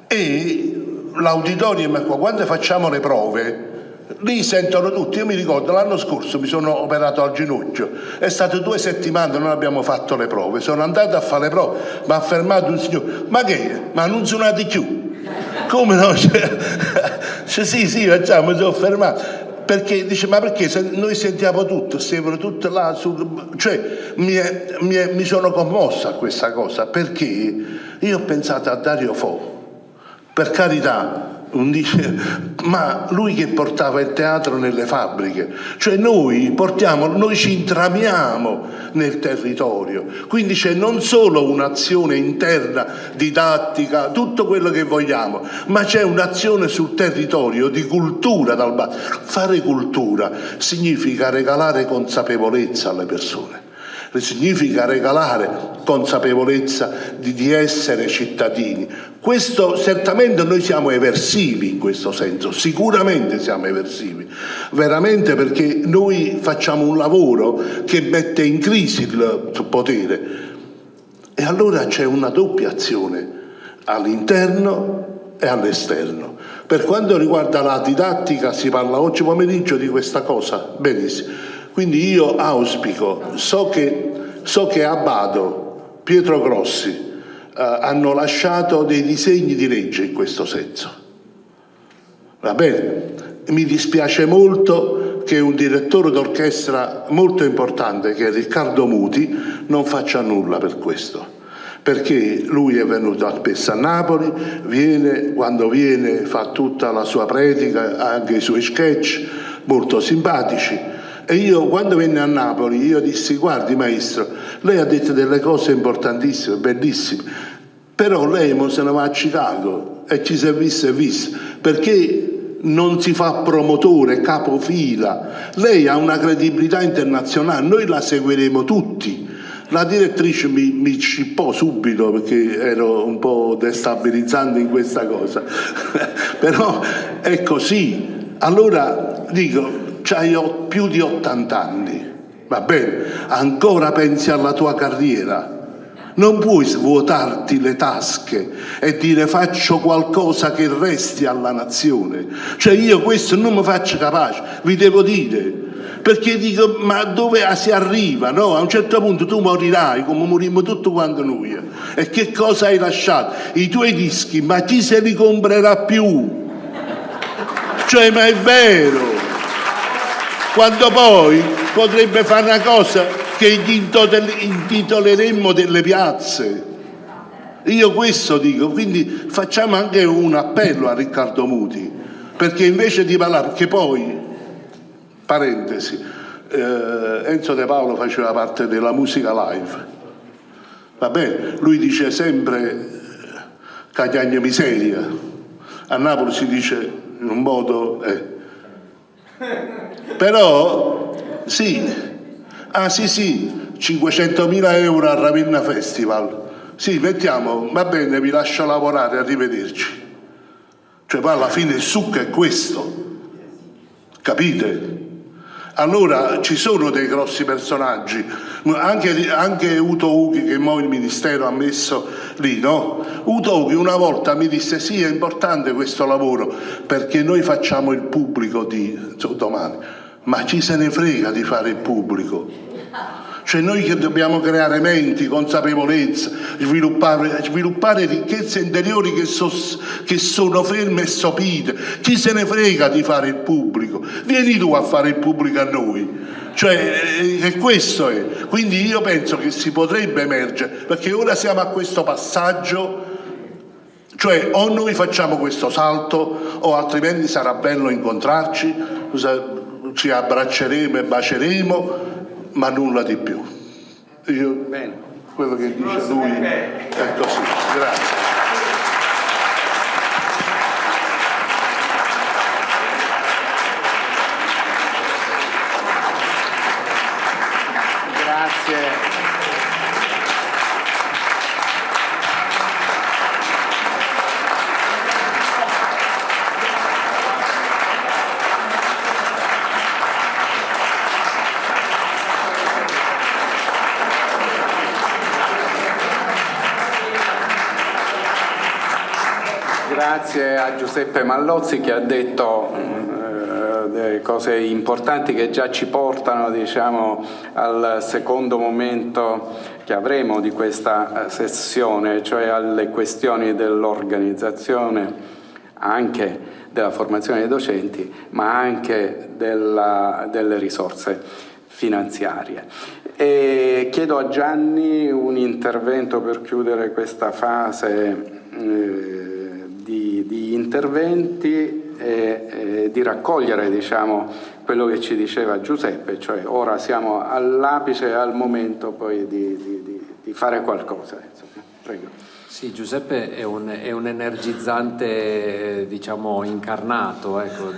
Speaker 6: E l'auditorium, quando facciamo le prove, lì sentono tutti. Io mi ricordo l'anno scorso mi sono operato al ginocchio, è stato 2 settimane non abbiamo fatto le prove, sono andato a fare le prove, mi ha fermato un signore, ma non suonate più? Come no? Sì, facciamo, mi sono fermato. Perché dice, ma perché se noi sentiamo tutto, sembrano tutte là, cioè mi sono commossa a questa cosa, perché io ho pensato a Dario Fo, per carità, ma lui che portava il teatro nelle fabbriche, cioè noi ci intramiamo nel territorio, quindi c'è non solo un'azione interna, didattica, tutto quello che vogliamo, ma c'è un'azione sul territorio di cultura dal basso. Fare cultura significa regalare consapevolezza alle persone. Significa regalare consapevolezza di essere cittadini. Questo certamente noi siamo eversivi in questo senso, sicuramente siamo eversivi, veramente, perché noi facciamo un lavoro che mette in crisi il potere. E allora c'è una doppia azione all'interno e all'esterno. Per quanto riguarda la didattica, si parla oggi pomeriggio di questa cosa, benissimo. Quindi io auspico, so che a Bado, Pietro Grossi, hanno lasciato dei disegni di legge in questo senso. Va bene? Mi dispiace molto che un direttore d'orchestra molto importante, che è Riccardo Muti, non faccia nulla per questo. Perché lui è venuto spesso a Napoli, quando viene fa tutta la sua predica, anche i suoi sketch molto simpatici. E io quando venne a Napoli io dissi, guardi maestro, lei ha detto delle cose importantissime, bellissime, però lei se ne va a Chicago e ci si è visto, perché non si fa promotore, capofila, lei ha una credibilità internazionale, noi la seguiremo tutti. La direttrice mi scippò subito perché ero un po' destabilizzante in questa cosa, però è così. Allora dico, c'hai più di 80 anni, va bene, ancora pensi alla tua carriera, non puoi svuotarti le tasche e dire faccio qualcosa che resti alla nazione. Cioè io questo non mi faccio capace, vi devo dire, perché dico, ma dove si arriva? No? A un certo punto tu morirai come morimmo tutti quanto noi, e che cosa hai lasciato? I tuoi dischi, ma chi se li comprerà più? Cioè, ma è vero, quando poi potrebbe fare una cosa che intitoleremmo delle piazze. Io questo dico, quindi facciamo anche un appello a Riccardo Muti, perché invece di parlare, perché poi, parentesi, Enzo De Paolo faceva parte della musica live, va bene, lui dice sempre cagagna miseria, a Napoli si dice in un modo... Però sì, 500.000 euro a Ravenna Festival, sì, mettiamo, va bene, vi lascio lavorare, arrivederci. Cioè poi alla fine il succo è questo, capite? Allora ci sono dei grossi personaggi, anche Uto Ughi, che mo il ministero ha messo lì, no? Uto Ughi una volta mi disse sì, è importante questo lavoro perché noi facciamo il pubblico domani, ma ci se ne frega di fare il pubblico. Cioè noi che dobbiamo creare menti, consapevolezza, sviluppare ricchezze interiori che sono ferme e sopite. Chi se ne frega di fare il pubblico? Vieni tu a fare il pubblico a noi. Cioè, questo è. Quindi io penso che si potrebbe emergere, perché ora siamo a questo passaggio, cioè o noi facciamo questo salto o altrimenti sarà bello incontrarci. ci abbracceremo e baceremo, ma nulla di più. Bene. Quello che dice lui è così. Grazie.
Speaker 1: Grazie a Giuseppe Mallozzi che ha detto delle cose importanti che già ci portano, diciamo, al secondo momento che avremo di questa sessione, cioè alle questioni dell'organizzazione, anche della formazione dei docenti, ma anche delle risorse finanziarie. E chiedo a Gianni un intervento per chiudere questa fase di interventi e di raccogliere, diciamo, quello che ci diceva Giuseppe, cioè ora siamo all'apice e al momento poi di fare qualcosa. Insomma. Prego.
Speaker 8: Sì, Giuseppe è un energizzante, diciamo, incarnato. Ecco,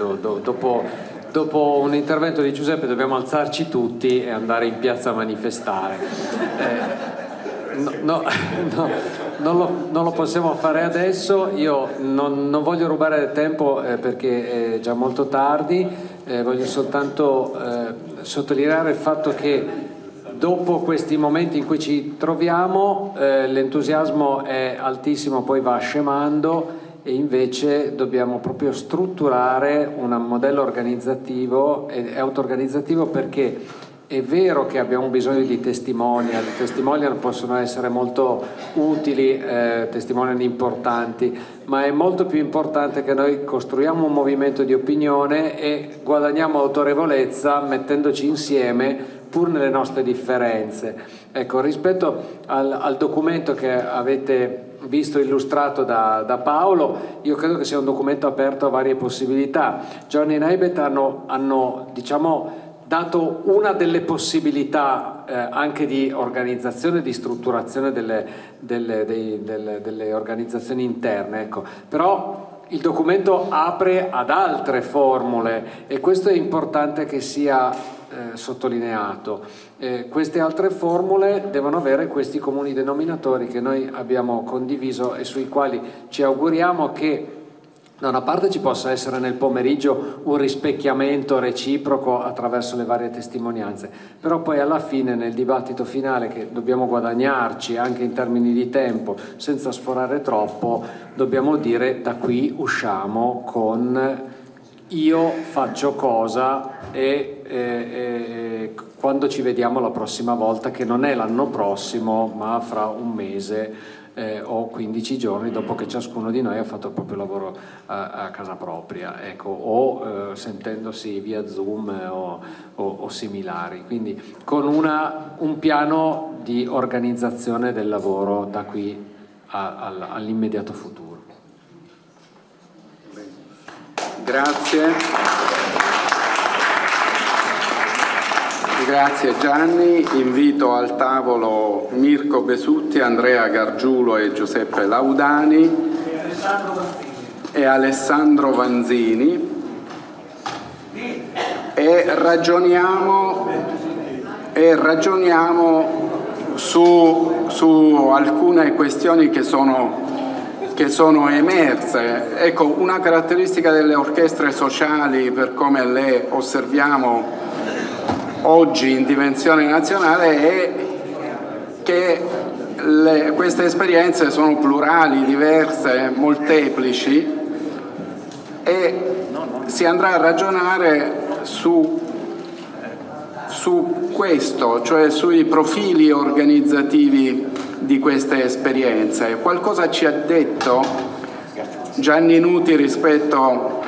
Speaker 8: dopo un intervento di Giuseppe dobbiamo alzarci tutti e andare in piazza a manifestare. Non lo possiamo fare adesso. Io non voglio rubare tempo perché è già molto tardi. Voglio soltanto sottolineare il fatto che dopo questi momenti in cui ci troviamo l'entusiasmo è altissimo, poi va scemando, e invece dobbial proprio strutturare un modello organizzativo e auto-organizzativo, perché è vero che abbiamo bisogno di testimonial possono essere molto utili, testimonial importanti, ma è molto più importante che noi costruiamo un movimento di opinione e guadagniamo autorevolezza mettendoci insieme pur nelle nostre differenze. Ecco, rispetto al documento che avete visto illustrato da Paolo, io credo che sia un documento aperto a varie possibilità. Johnny e Naibet hanno diciamo dato una delle possibilità anche di organizzazione e di strutturazione delle organizzazioni interne, ecco. Però il documento apre ad altre formule e questo è importante che sia sottolineato. Queste altre formule devono avere questi comuni denominatori che noi abbiamo condiviso e sui quali ci auguriamo che da una parte ci possa essere nel pomeriggio un rispecchiamento reciproco attraverso le varie testimonianze, però poi alla fine, nel dibattito finale, che dobbiamo guadagnarci anche in termini di tempo senza sforare troppo, dobbiamo dire: da qui usciamo con io faccio cosa e quando ci vediamo la prossima volta, che non è l'anno prossimo ma fra un mese o 15 giorni dopo che ciascuno di noi ha fatto il proprio lavoro a casa propria, ecco, o sentendosi via Zoom o similari, quindi con un piano di organizzazione del lavoro da qui all'immediato futuro.
Speaker 1: Grazie Gianni. Invito al tavolo Mirko Besutti, Andrea Gargiulo e Giuseppe Laudani e Alessandro Vanzini e ragioniamo su alcune questioni che sono emerse. Ecco, una caratteristica delle orchestre sociali, per come le osserviamo oggi in dimensione nazionale, è che queste esperienze sono plurali, diverse, molteplici, e si andrà a ragionare su questo, cioè sui profili organizzativi di queste esperienze. Qualcosa ci ha detto Gianni Nuti rispetto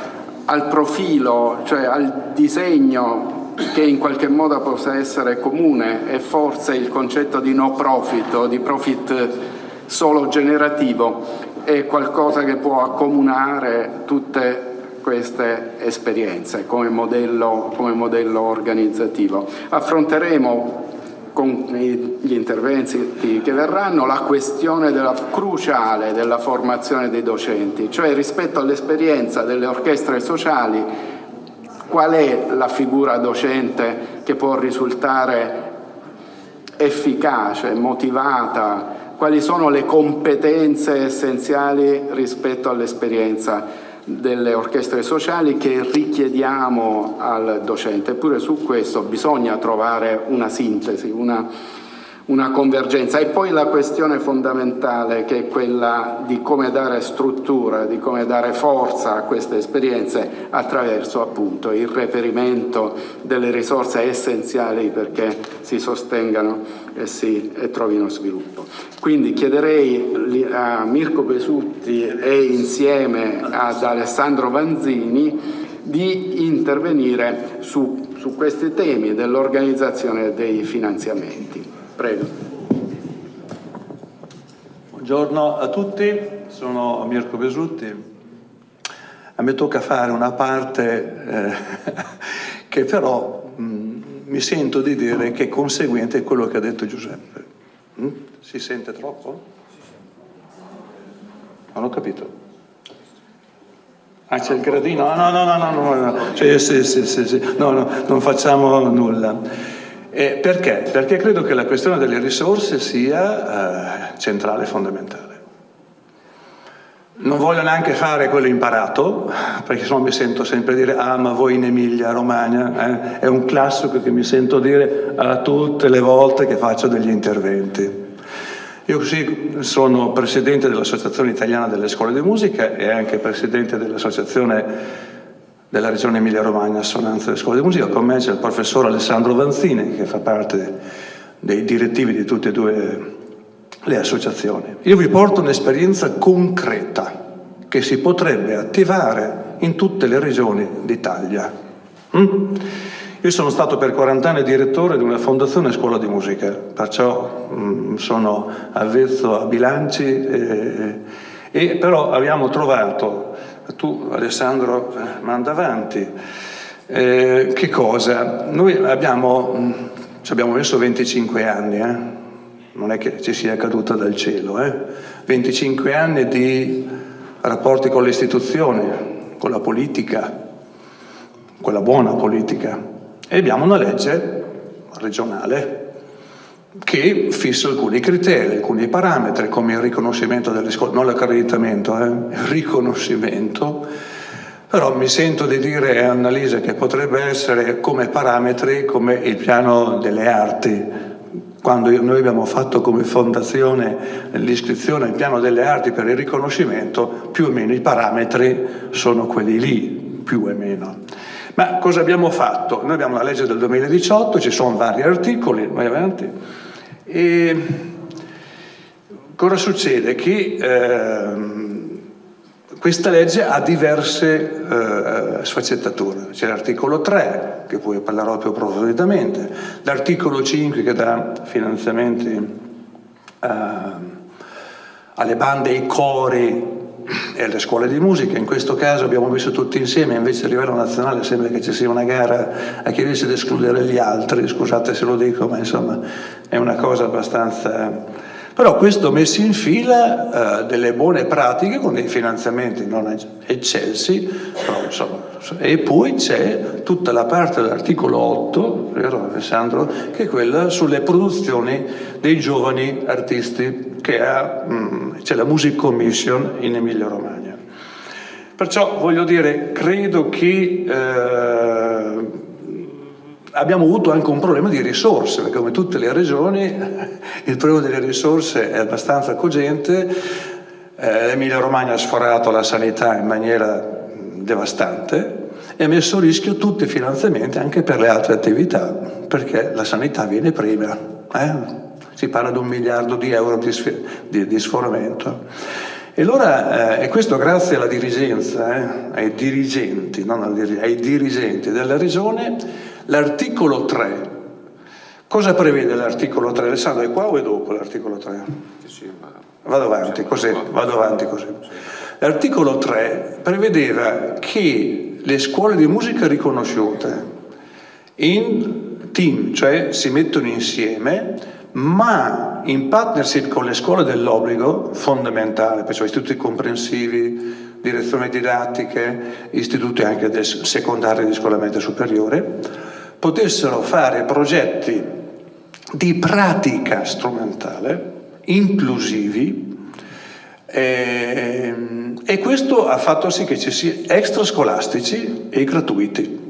Speaker 1: al profilo, cioè al disegno che in qualche modo possa essere comune, e forse il concetto di no profit o di profit solo generativo è qualcosa che può accomunare tutte queste esperienze come modello organizzativo. Affronteremo con gli interventi che verranno la questione cruciale della formazione dei docenti, cioè rispetto all'esperienza delle orchestre sociali, qual è la figura docente che può risultare efficace, motivata, quali sono le competenze essenziali rispetto all'esperienza delle orchestre sociali che richiediamo al docente. Eppure su questo bisogna trovare una sintesi, una convergenza. E poi la questione fondamentale, che è quella di come dare struttura, di come dare forza a queste esperienze attraverso appunto il reperimento delle risorse essenziali perché si sostengano e trovino sviluppo. Quindi chiederei a Mirko Besutti e insieme ad Alessandro Vanzini di intervenire su questi temi dell'organizzazione dei finanziamenti. Prego.
Speaker 9: Buongiorno a tutti, sono Mirko Besutti. A me tocca fare una parte che però mi sento di dire che è conseguente a quello che ha detto Giuseppe. Si sente troppo? Non ho capito. Ah, c'è il gradino? No. Sì. No, non facciamo nulla. Perché? Perché credo che la questione delle risorse sia centrale e fondamentale. Non voglio neanche fare quello imparato, perché sennò mi sento sempre dire ma voi in Emilia Romagna, è un classico che mi sento dire tutte le volte che faccio degli interventi. Io sì, sono presidente dell'Associazione Italiana delle Scuole di Musica e anche presidente dell'Associazione della Regione Emilia Romagna Assonanza delle Scuole di Musica. Con me c'è il professor Alessandro Vanzini, che fa parte dei direttivi di tutte e due le associazioni. Io vi porto un'esperienza concreta che si potrebbe attivare in tutte le regioni d'Italia. Io sono stato per 40 anni direttore di una fondazione scuola di musica, perciò sono avvezzo a bilanci, e però abbiamo trovato, tu Alessandro manda avanti, che cosa? Noi ci abbiamo messo 25 anni, non è che ci sia caduta dal cielo, 25 anni di rapporti con le istituzioni, con la politica, con la buona politica, e abbiamo una legge regionale che fissa alcuni criteri, alcuni parametri, come il riconoscimento delle scuole, non l'accreditamento, il riconoscimento. Però mi sento di dire a Annalisa che potrebbe essere come parametri, come il piano delle arti. Quando noi abbiamo fatto come fondazione l'iscrizione al piano delle arti per il riconoscimento, più o meno i parametri sono quelli lì, più o meno. Ma cosa abbiamo fatto? Noi abbiamo la legge del 2018, ci sono vari articoli, vai avanti, e cosa succede? Che questa legge ha diverse sfaccettature. C'è l'articolo 3, che poi parlerò più approfonditamente, l'articolo 5 che dà finanziamenti alle bande, ai cori e alle scuole di musica. In questo caso abbiamo messo tutti insieme, invece a livello nazionale sembra che ci sia una gara a chi riesce ad escludere gli altri, scusate se lo dico, ma insomma è una cosa abbastanza... Però questo messo in fila delle buone pratiche con dei finanziamenti non eccelsi, però insomma, e poi c'è tutta la parte dell'articolo 8, vero Alessandro, che è quella sulle produzioni dei giovani artisti, che c'è la Music Commission in Emilia Romagna. Perciò voglio dire, credo che abbiamo avuto anche un problema di risorse, perché come tutte le regioni il problema delle risorse è abbastanza cogente. L'Emilia Romagna ha sforato la sanità in maniera devastante e ha messo a rischio tutti i finanziamenti anche per le altre attività, perché la sanità viene prima. Si parla di 1 miliardo di euro di sforamento. E allora, e questo grazie alla dirigenza, ai dirigenti, non ai dirigenti della regione. L'articolo 3 Cosa prevede l'articolo 3? Alessandro, è qua o è dopo l'articolo 3? Vado avanti così. L'articolo 3 prevedeva che le scuole di musica riconosciute in team, cioè si mettono insieme, ma in partnership con le scuole dell'obbligo, fondamentale, perciò istituti comprensivi, direzioni didattiche, istituti anche secondari di scuola media superiore, potessero fare progetti di pratica strumentale inclusivi, e questo ha fatto sì che ci sia extrascolastici e gratuiti.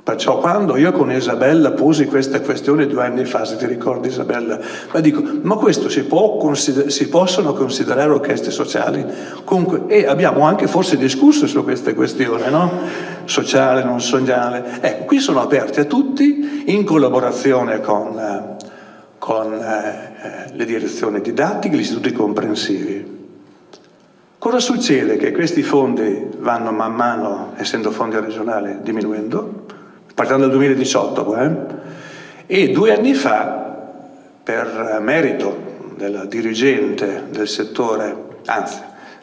Speaker 9: Perciò quando io con Isabella posi questa questione 2 anni fa, se ti ricordi Isabella, ma dico, ma questo si possono considerare orchestre sociali? Comunque, e abbiamo anche forse discusso su queste questioni, no? Sociale, non sociale. Ecco, qui sono aperti a tutti in collaborazione con le direzioni didattiche, gli istituti comprensivi. Cosa succede? Che questi fondi vanno man mano, essendo fondi regionali, diminuendo, partendo dal 2018, e 2 anni fa, per merito del dirigente del settore, anzi,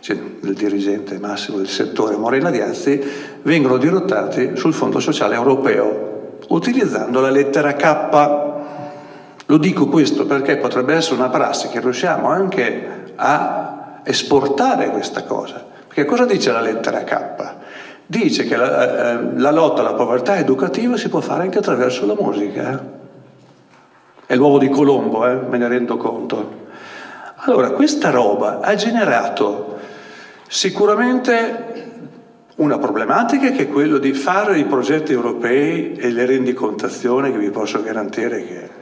Speaker 9: del dirigente massimo del settore Morena Diazzi, vengono dirottati sul Fondo Sociale Europeo, utilizzando la lettera K. Lo dico questo perché potrebbe essere una prassi che riusciamo anche a esportare questa cosa. Perché cosa dice la lettera K? Dice che la lotta alla povertà educativa si può fare anche attraverso la musica. È l'uovo di Colombo, me ne rendo conto. Allora, questa roba ha generato sicuramente una problematica, che è quello di fare i progetti europei e le rendicontazioni, che vi posso garantire che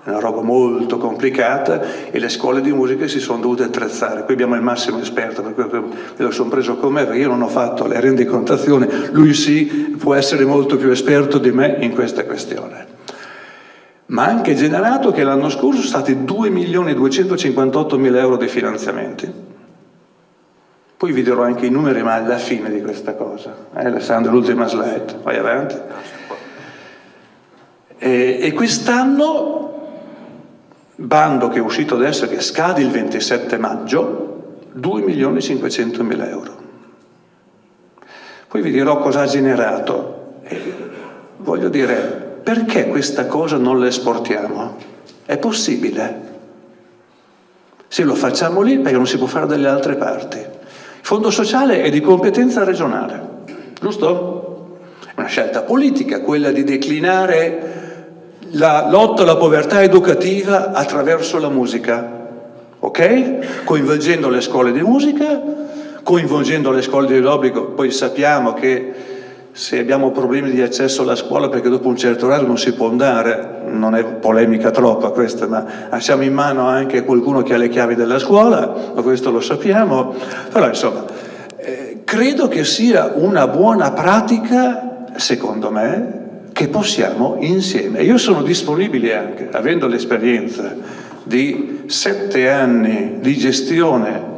Speaker 9: è una roba molto complicata, e le scuole di musica si sono dovute attrezzare. Qui abbiamo il massimo esperto, per cui me lo sono preso con me, perché io non ho fatto le rendicontazioni, lui sì, può essere molto più esperto di me in questa questione. Ma ha anche generato che l'anno scorso sono stati 2.258.000 euro di finanziamenti. Poi vi dirò anche i numeri, ma alla fine di questa cosa. Alessandro, l'ultima slide, vai avanti. E quest'anno, bando che è uscito adesso, che scade il 27 maggio, 2.500.000 euro. Poi vi dirò cosa ha generato. Voglio dire, perché questa cosa non la esportiamo? È possibile. Se lo facciamo lì, perché non si può fare dalle altre parti. Il fondo sociale è di competenza regionale, giusto? È una scelta politica, quella di declinare la lotta alla povertà educativa attraverso la musica, ok? Coinvolgendo le scuole di musica, coinvolgendo le scuole dell'obbligo. Poi sappiamo che se abbiamo problemi di accesso alla scuola, perché dopo un certo orario non si può andare, non è polemica troppa questa, ma lasciamo in mano anche qualcuno che ha le chiavi della scuola, ma questo lo sappiamo. Però insomma, credo che sia una buona pratica, secondo me, che possiamo insieme. Io sono disponibile anche, avendo l'esperienza di 7 anni di gestione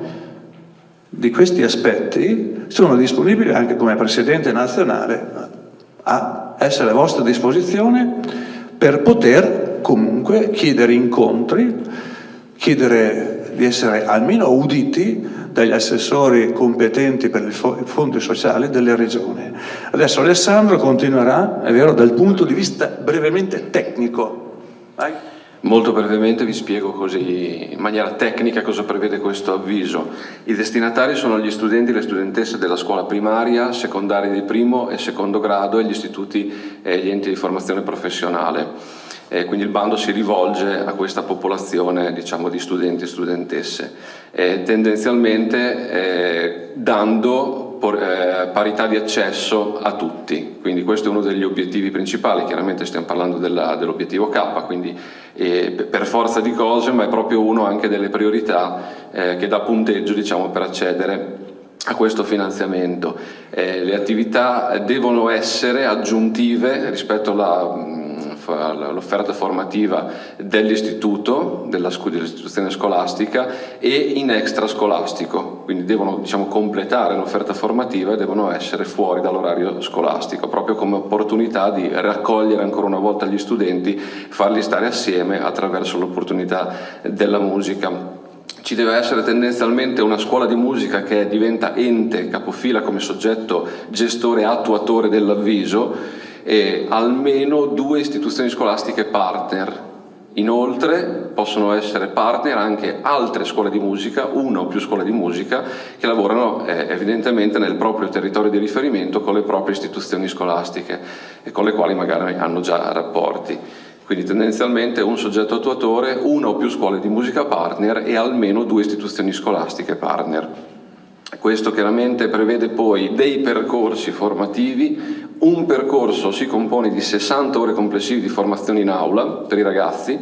Speaker 9: di questi aspetti, sono disponibile anche come Presidente nazionale a essere a vostra disposizione per poter comunque chiedere incontri, chiedere di essere almeno uditi dagli assessori competenti per i fondi sociali delle regioni. Adesso Alessandro continuerà, è vero, dal punto di vista brevemente tecnico. Vai.
Speaker 10: Molto brevemente vi spiego così in maniera tecnica cosa prevede questo avviso. I destinatari sono gli studenti e le studentesse della scuola primaria, secondaria di primo e secondo grado e gli istituti e gli enti di formazione professionale. Quindi il bando si rivolge a questa popolazione, diciamo, di studenti e studentesse, tendenzialmente dando parità di accesso a tutti. Quindi questo è uno degli obiettivi principali. Chiaramente stiamo parlando dell'obiettivo K, quindi per forza di cose, ma è proprio uno anche delle priorità che dà punteggio, diciamo, per accedere a questo finanziamento. Le attività devono essere aggiuntive rispetto alla l'offerta formativa dell'istituto, dell'istituzione scolastica, e in extrascolastico, quindi devono completare l'offerta formativa e devono essere fuori dall'orario scolastico, proprio come opportunità di raccogliere ancora una volta gli studenti, farli stare assieme attraverso l'opportunità della musica. Ci deve essere tendenzialmente una scuola di musica che diventa ente, capofila come soggetto gestore e attuatore dell'avviso, e almeno 2 istituzioni scolastiche partner. Inoltre possono essere partner anche altre scuole di musica, 1 o più scuole di musica, che lavorano evidentemente nel proprio territorio di riferimento con le proprie istituzioni scolastiche e con le quali magari hanno già rapporti. Quindi tendenzialmente un soggetto attuatore, 1 o più scuole di musica partner e almeno 2 istituzioni scolastiche partner. Questo chiaramente prevede poi dei percorsi formativi. Un percorso si compone di 60 ore complessive di formazione in aula per i ragazzi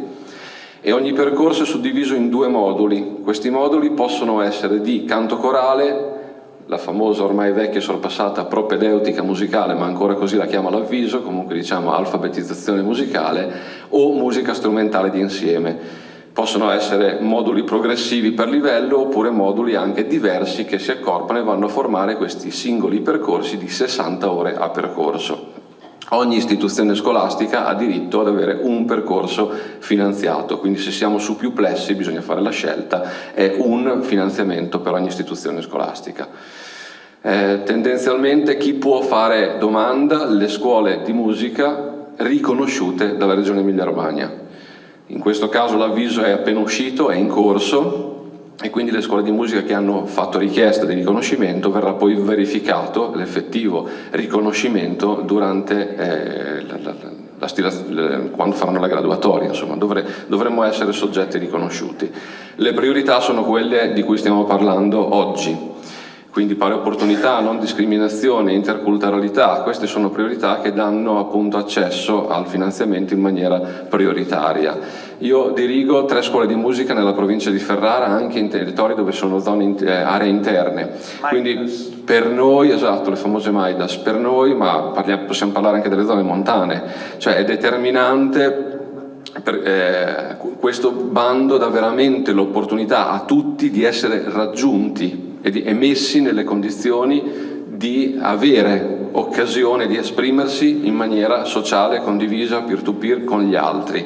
Speaker 10: e ogni percorso è suddiviso in 2 moduli. Questi moduli possono essere di canto corale, la famosa ormai vecchia e sorpassata propedeutica musicale, ma ancora così la chiama l'avviso, comunque diciamo alfabetizzazione musicale, o musica strumentale di insieme. Possono essere moduli progressivi per livello oppure moduli anche diversi che si accorpano e vanno a formare questi singoli percorsi di 60 ore a percorso. Ogni istituzione scolastica ha diritto ad avere un percorso finanziato, quindi se siamo su più plessi bisogna fare la scelta, è un finanziamento per ogni istituzione scolastica. Tendenzialmente chi può fare domanda? Le scuole di musica riconosciute dalla Regione Emilia-Romagna. In questo caso l'avviso è appena uscito, è in corso, e quindi le scuole di musica che hanno fatto richiesta di riconoscimento verrà poi verificato l'effettivo riconoscimento durante quando faranno la graduatoria, insomma dovremmo essere soggetti riconosciuti. Le priorità sono quelle di cui stiamo parlando oggi. Quindi pari opportunità, non discriminazione, interculturalità, queste sono priorità che danno appunto accesso al finanziamento in maniera prioritaria. Io dirigo 3 scuole di musica nella provincia di Ferrara, anche in territori dove sono aree interne. Quindi per noi, esatto, le famose Maidas, per noi, ma possiamo parlare anche delle zone montane, cioè è determinante. Questo bando dà veramente l'opportunità a tutti di essere raggiunti e messi nelle condizioni di avere occasione di esprimersi in maniera sociale, condivisa, peer-to-peer con gli altri.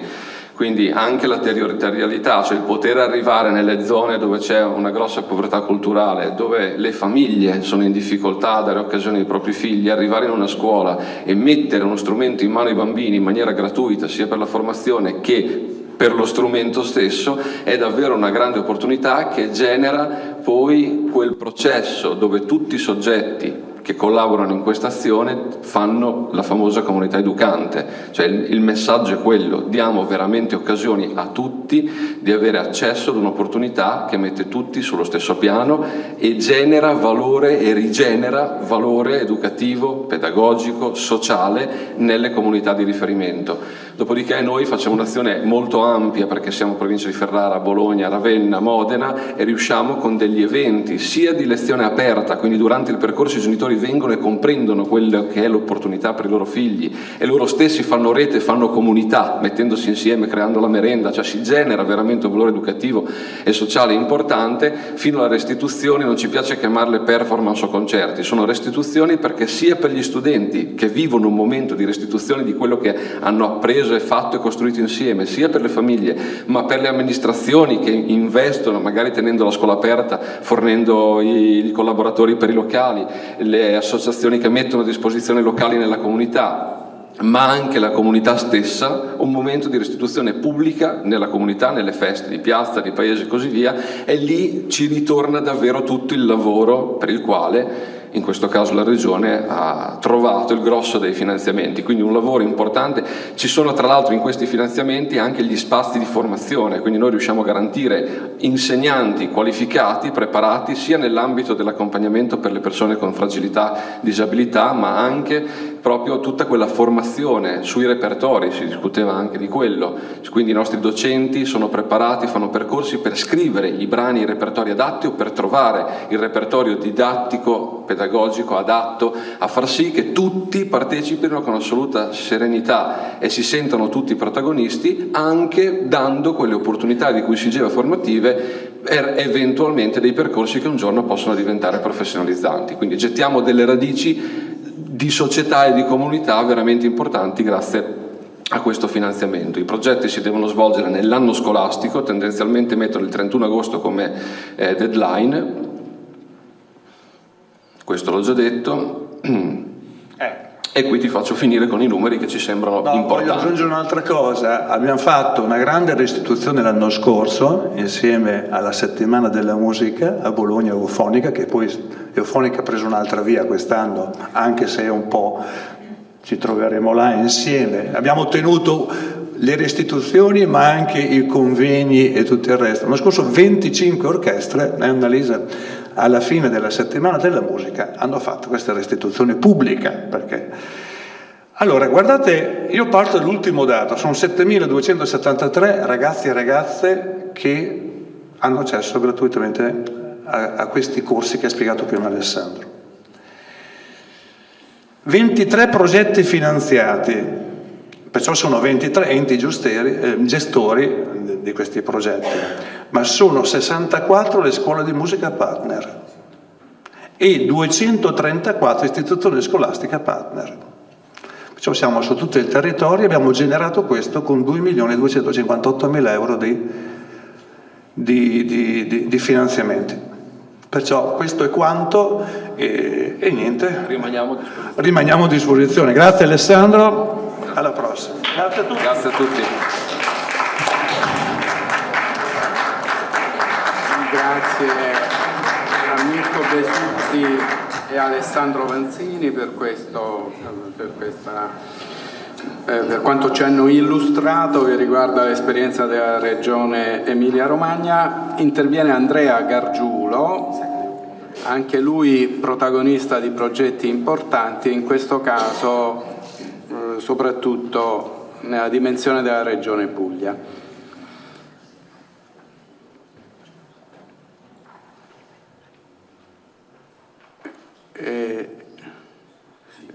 Speaker 10: Quindi anche la territorialità, cioè il poter arrivare nelle zone dove c'è una grossa povertà culturale, dove le famiglie sono in difficoltà a dare occasione ai propri figli, arrivare in una scuola e mettere uno strumento in mano ai bambini in maniera gratuita, sia per la formazione che per lo strumento stesso, è davvero una grande opportunità che genera poi quel processo dove tutti i soggetti che collaborano in questa azione fanno la famosa comunità educante, cioè il messaggio è quello: diamo veramente occasioni a tutti di avere accesso ad un'opportunità che mette tutti sullo stesso piano e genera valore e rigenera valore educativo, pedagogico, sociale nelle comunità di riferimento. Dopodiché noi facciamo un'azione molto ampia, perché siamo provincia di Ferrara, Bologna, Ravenna, Modena, e riusciamo con degli eventi sia di lezione aperta, quindi durante il percorso i genitori vengono e comprendono quello che è l'opportunità per i loro figli e loro stessi fanno rete, fanno comunità, mettendosi insieme, creando la merenda, cioè si genera veramente un valore educativo e sociale importante, fino alla restituzione. Non ci piace chiamarle performance o concerti, sono restituzioni perché sia per gli studenti che vivono un momento di restituzione di quello che hanno appreso e fatto e costruito insieme, sia per le famiglie, ma per le amministrazioni che investono, magari tenendo la scuola aperta, fornendo i collaboratori per i locali, le associazioni che mettono a disposizione locali nella comunità, ma anche la comunità stessa, un momento di restituzione pubblica nella comunità, nelle feste di piazza, di paese e così via, e lì ci ritorna davvero tutto il lavoro per il quale in questo caso la Regione ha trovato il grosso dei finanziamenti, quindi un lavoro importante. Ci sono tra l'altro in questi finanziamenti anche gli spazi di formazione, quindi noi riusciamo a garantire insegnanti qualificati, preparati sia nell'ambito dell'accompagnamento per le persone con fragilità, disabilità, ma anche proprio tutta quella formazione sui repertori, si discuteva anche di quello, quindi i nostri docenti sono preparati, fanno percorsi per scrivere i brani e i repertori adatti o per trovare il repertorio didattico, pedagogico adatto a far sì che tutti partecipino con assoluta serenità e si sentano tutti protagonisti, anche dando quelle opportunità di cui si diceva formative per eventualmente dei percorsi che un giorno possono diventare professionalizzanti. Quindi gettiamo delle radici di società e di comunità veramente importanti grazie a questo finanziamento. I progetti si devono svolgere nell'anno scolastico, tendenzialmente mettono il 31 agosto come deadline, questo l'ho già detto. E qui ti faccio finire con i numeri che ci sembrano importanti.
Speaker 9: Voglio aggiungere un'altra cosa. Abbiamo fatto una grande restituzione l'anno scorso insieme alla Settimana della Musica a Bologna Eufonica, che poi Eufonica ha preso un'altra via quest'anno, anche se un po' ci troveremo là insieme. Abbiamo ottenuto le restituzioni ma anche i convegni e tutto il resto. L'anno scorso 25 orchestre, Annalisa, alla fine della Settimana della Musica hanno fatto questa restituzione pubblica. Perché allora, guardate, io parto dall'ultimo dato, sono 7.273 ragazzi e ragazze che hanno accesso gratuitamente a questi corsi che ha spiegato prima Alessandro. 23 progetti finanziati, perciò sono 23 enti gestori di questi progetti, ma sono 64 le scuole di musica partner e 234 istituzioni scolastiche partner. Perciò siamo su tutto il territorio e abbiamo generato questo con 2.258.000 euro di finanziamenti. Perciò questo è quanto e niente. Rimaniamo a disposizione. Grazie Alessandro, alla prossima. Grazie a tutti.
Speaker 10: Grazie a tutti.
Speaker 1: Grazie a Mirko Besutti e Alessandro Vanzini per quanto ci hanno illustrato che riguarda l'esperienza della Regione Emilia-Romagna. Interviene Andrea Gargiulo, anche lui protagonista di progetti importanti, in questo caso soprattutto nella dimensione della Regione Puglia.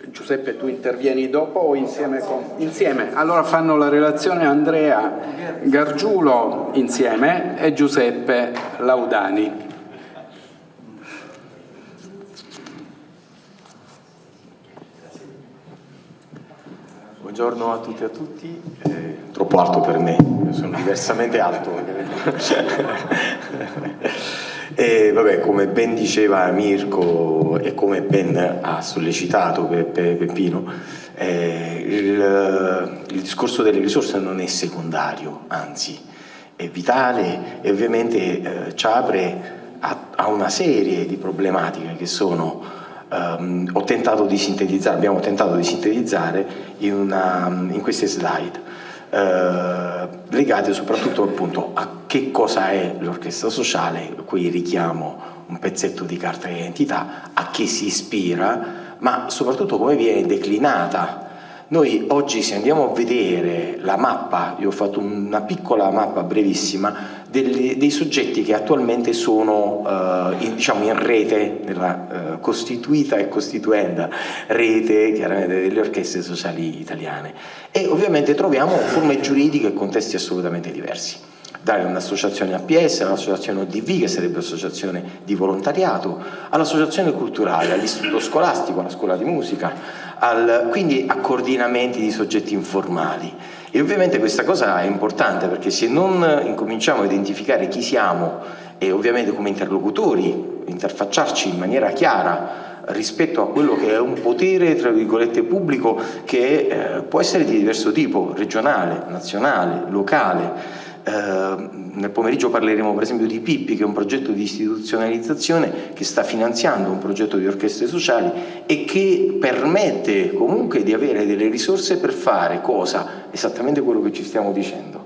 Speaker 1: Giuseppe, tu intervieni dopo o insieme? Insieme, allora fanno la relazione Andrea Gargiulo insieme e Giuseppe Laudani.
Speaker 11: Buongiorno a tutti e a tutti, troppo alto per me, sono diversamente alto. E vabbè, come ben diceva Mirko e come ben ha sollecitato Peppino, il discorso delle risorse non è secondario, anzi è vitale e ovviamente ci apre a una serie di problematiche che sono abbiamo tentato di sintetizzare in queste slide, legate soprattutto appunto a che cosa è l'orchestra sociale. Qui richiamo un pezzetto di carta d'identità, a che si ispira, ma soprattutto come viene declinata. Noi oggi, se andiamo a vedere la mappa, io ho fatto una piccola mappa brevissima dei soggetti che attualmente sono in rete, nella costituita e costituenda rete chiaramente delle orchestre sociali italiane, e ovviamente troviamo forme giuridiche e contesti assolutamente diversi. Dalle un'associazione APS, all'associazione ODV, che sarebbe associazione di volontariato, all'associazione culturale, all'istituto scolastico, alla scuola di musica, quindi a coordinamenti di soggetti informali. E ovviamente questa cosa è importante, perché se non incominciamo a identificare chi siamo e ovviamente come interlocutori, interfacciarci in maniera chiara rispetto a quello che è un potere, tra virgolette, pubblico, che può essere di diverso tipo, regionale, nazionale, locale. Nel pomeriggio parleremo per esempio di Pippi, che è un progetto di istituzionalizzazione che sta finanziando un progetto di orchestre sociali e che permette comunque di avere delle risorse per fare cosa? Esattamente quello che ci stiamo dicendo.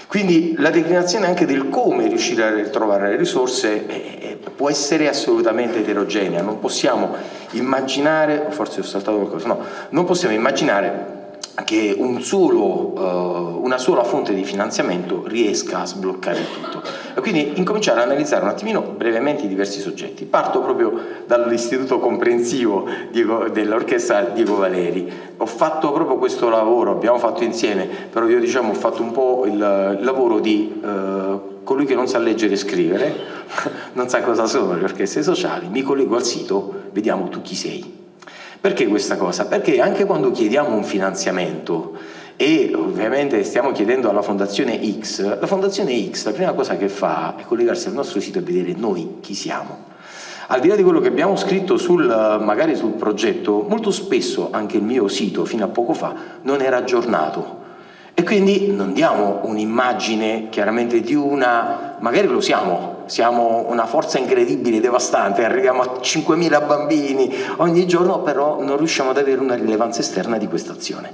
Speaker 11: Quindi la declinazione anche del come riuscire a trovare le risorse può essere assolutamente eterogenea. Non possiamo immaginare, o forse ho saltato qualcosa, no, non possiamo immaginare che una sola fonte di finanziamento riesca a sbloccare tutto. E quindi incominciare a analizzare un attimino brevemente i diversi soggetti. Parto proprio dall'istituto comprensivo dell'orchestra Diego Valeri. Ho fatto proprio questo lavoro, abbiamo fatto insieme, però io ho fatto un po' il lavoro di colui che non sa leggere e scrivere, non sa cosa sono le orchestre sociali, mi collego al sito, vediamo tu chi sei. Perché questa cosa? Perché anche quando chiediamo un finanziamento e ovviamente stiamo chiedendo alla Fondazione X, la Fondazione X la prima cosa che fa è collegarsi al nostro sito e vedere noi chi siamo. Al di là di quello che abbiamo scritto magari sul progetto, molto spesso anche il mio sito fino a poco fa non era aggiornato. E quindi non diamo un'immagine chiaramente di magari lo siamo una forza incredibile, devastante, arriviamo a 5.000 bambini ogni giorno, però non riusciamo ad avere una rilevanza esterna di questa azione.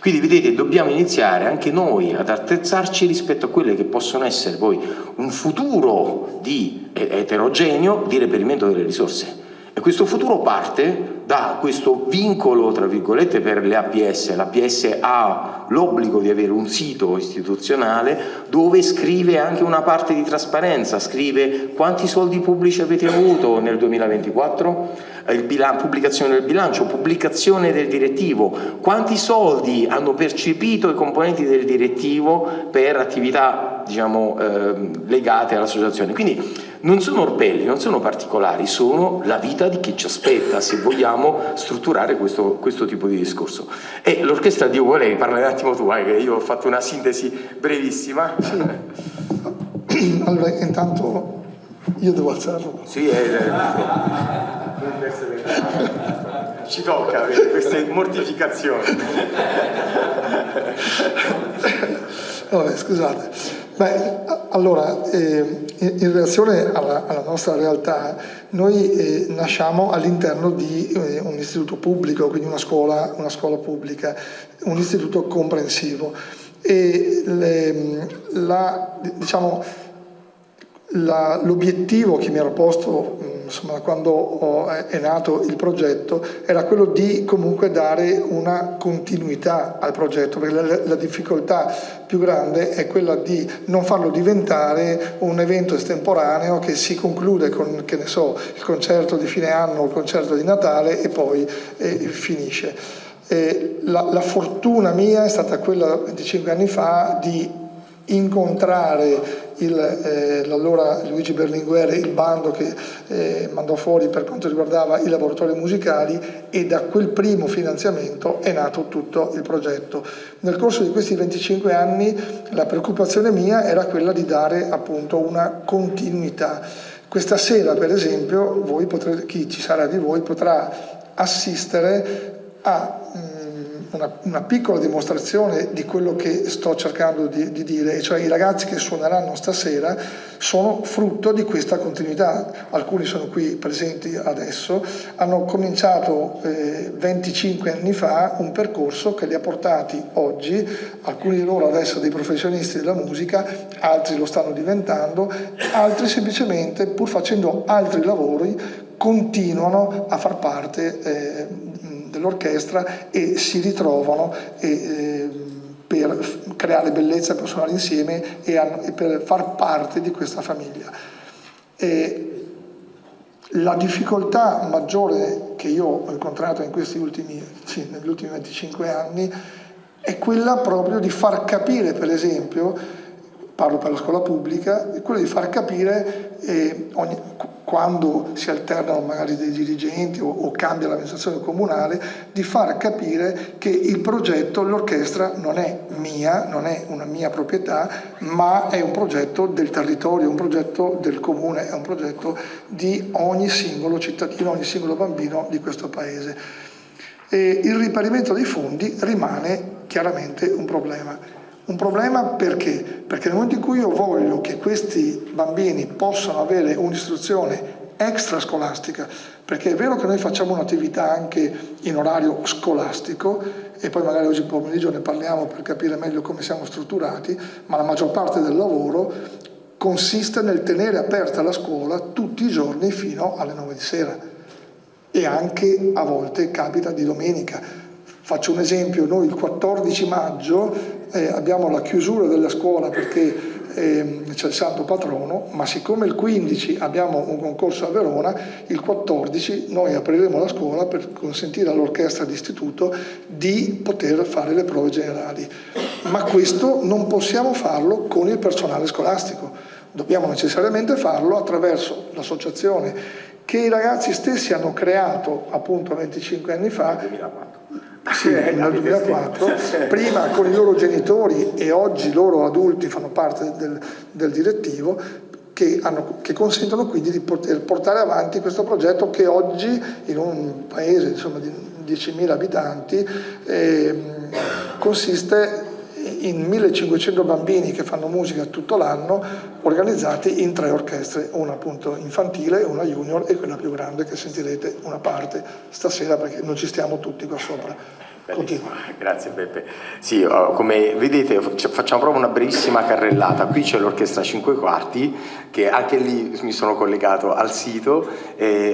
Speaker 11: Quindi vedete, dobbiamo iniziare anche noi ad attrezzarci rispetto a quelle che possono essere poi un futuro di eterogeneo di reperimento delle risorse. E questo futuro parte da questo vincolo, tra virgolette, per le APS. L'APS ha l'obbligo di avere un sito istituzionale dove scrive anche una parte di trasparenza, scrive quanti soldi pubblici avete avuto nel 2024, pubblicazione del bilancio, pubblicazione del direttivo, quanti soldi hanno percepito i componenti del direttivo per attività legate all'associazione. Quindi non sono orpelli, non sono particolari, sono la vita di chi ci aspetta, se vogliamo strutturare questo tipo di discorso. E l'orchestra Diego Valeri, parla un attimo tu, che io ho fatto una sintesi brevissima.
Speaker 12: Sì. Allora, intanto io devo alzarlo.
Speaker 11: Sì, ci tocca avere queste mortificazioni.
Speaker 12: Vabbè, scusate. Allora, in relazione alla nostra realtà, noi nasciamo all'interno di un istituto pubblico, quindi una scuola pubblica, un istituto comprensivo. E l'obiettivo che mi ero posto quando è nato il progetto era quello di comunque dare una continuità al progetto, perché la difficoltà più grande è quella di non farlo diventare un evento estemporaneo che si conclude con, che ne so, il concerto di fine anno, il concerto di Natale e poi finisce. La fortuna mia è stata quella 25 anni fa di incontrare l'allora Luigi Berlinguer, il bando che mandò fuori per quanto riguardava i laboratori musicali, e da quel primo finanziamento è nato tutto il progetto. Nel corso di questi 25 anni la preoccupazione mia era quella di dare appunto una continuità. Questa sera, per esempio, chi ci sarà di voi potrà assistere a una piccola dimostrazione di quello che sto cercando di dire, cioè i ragazzi che suoneranno stasera sono frutto di questa continuità. Alcuni sono qui presenti adesso, hanno cominciato 25 anni fa un percorso che li ha portati oggi, alcuni di loro adesso dei professionisti della musica, altri lo stanno diventando, altri semplicemente, pur facendo altri lavori, continuano a far parte dell'orchestra e si ritrovano per creare bellezza, per suonare insieme e per far parte di questa famiglia. La difficoltà maggiore che io ho incontrato negli ultimi 25 anni è quella proprio di far capire, per esempio, parlo per la scuola pubblica, è quello di far capire quando si alternano magari dei dirigenti o cambia l'amministrazione comunale, di far capire che il progetto, l'orchestra non è mia, non è una mia proprietà, ma è un progetto del territorio, un progetto del comune, è un progetto di ogni singolo cittadino, ogni singolo bambino di questo paese. E il reperimento dei fondi rimane chiaramente un problema. Un problema perché? Perché nel momento in cui io voglio che questi bambini possano avere un'istruzione extrascolastica, perché è vero che noi facciamo un'attività anche in orario scolastico, e poi magari oggi pomeriggio ne parliamo per capire meglio come siamo strutturati, ma la maggior parte del lavoro consiste nel tenere aperta la scuola tutti i giorni fino alle 9 di sera. e anche a volte capita di domenica. Faccio un esempio: noi il 14 maggio abbiamo la chiusura della scuola perché c'è il santo patrono, ma siccome il 15 abbiamo un concorso a Verona, il 14 noi apriremo la scuola per consentire all'orchestra d'istituto di poter fare le prove generali. Ma questo non possiamo farlo con il personale scolastico, dobbiamo necessariamente farlo attraverso l'associazione che i ragazzi stessi hanno creato appunto 25 anni fa.
Speaker 11: 2004.
Speaker 12: Sì, nel 2004, prima con i loro genitori e oggi loro adulti fanno parte del direttivo, che consentono quindi di poter portare avanti questo progetto che oggi in un paese insomma di 10.000 abitanti consiste in 1.500 bambini che fanno musica tutto l'anno, organizzati in 3 orchestre, una appunto infantile, una junior e quella più grande che sentirete una parte stasera perché non ci stiamo tutti qua sopra. Continua.
Speaker 11: Grazie Beppe. Sì, come vedete facciamo proprio una brevissima carrellata. Qui c'è l'orchestra 5 quarti che anche lì mi sono collegato al sito,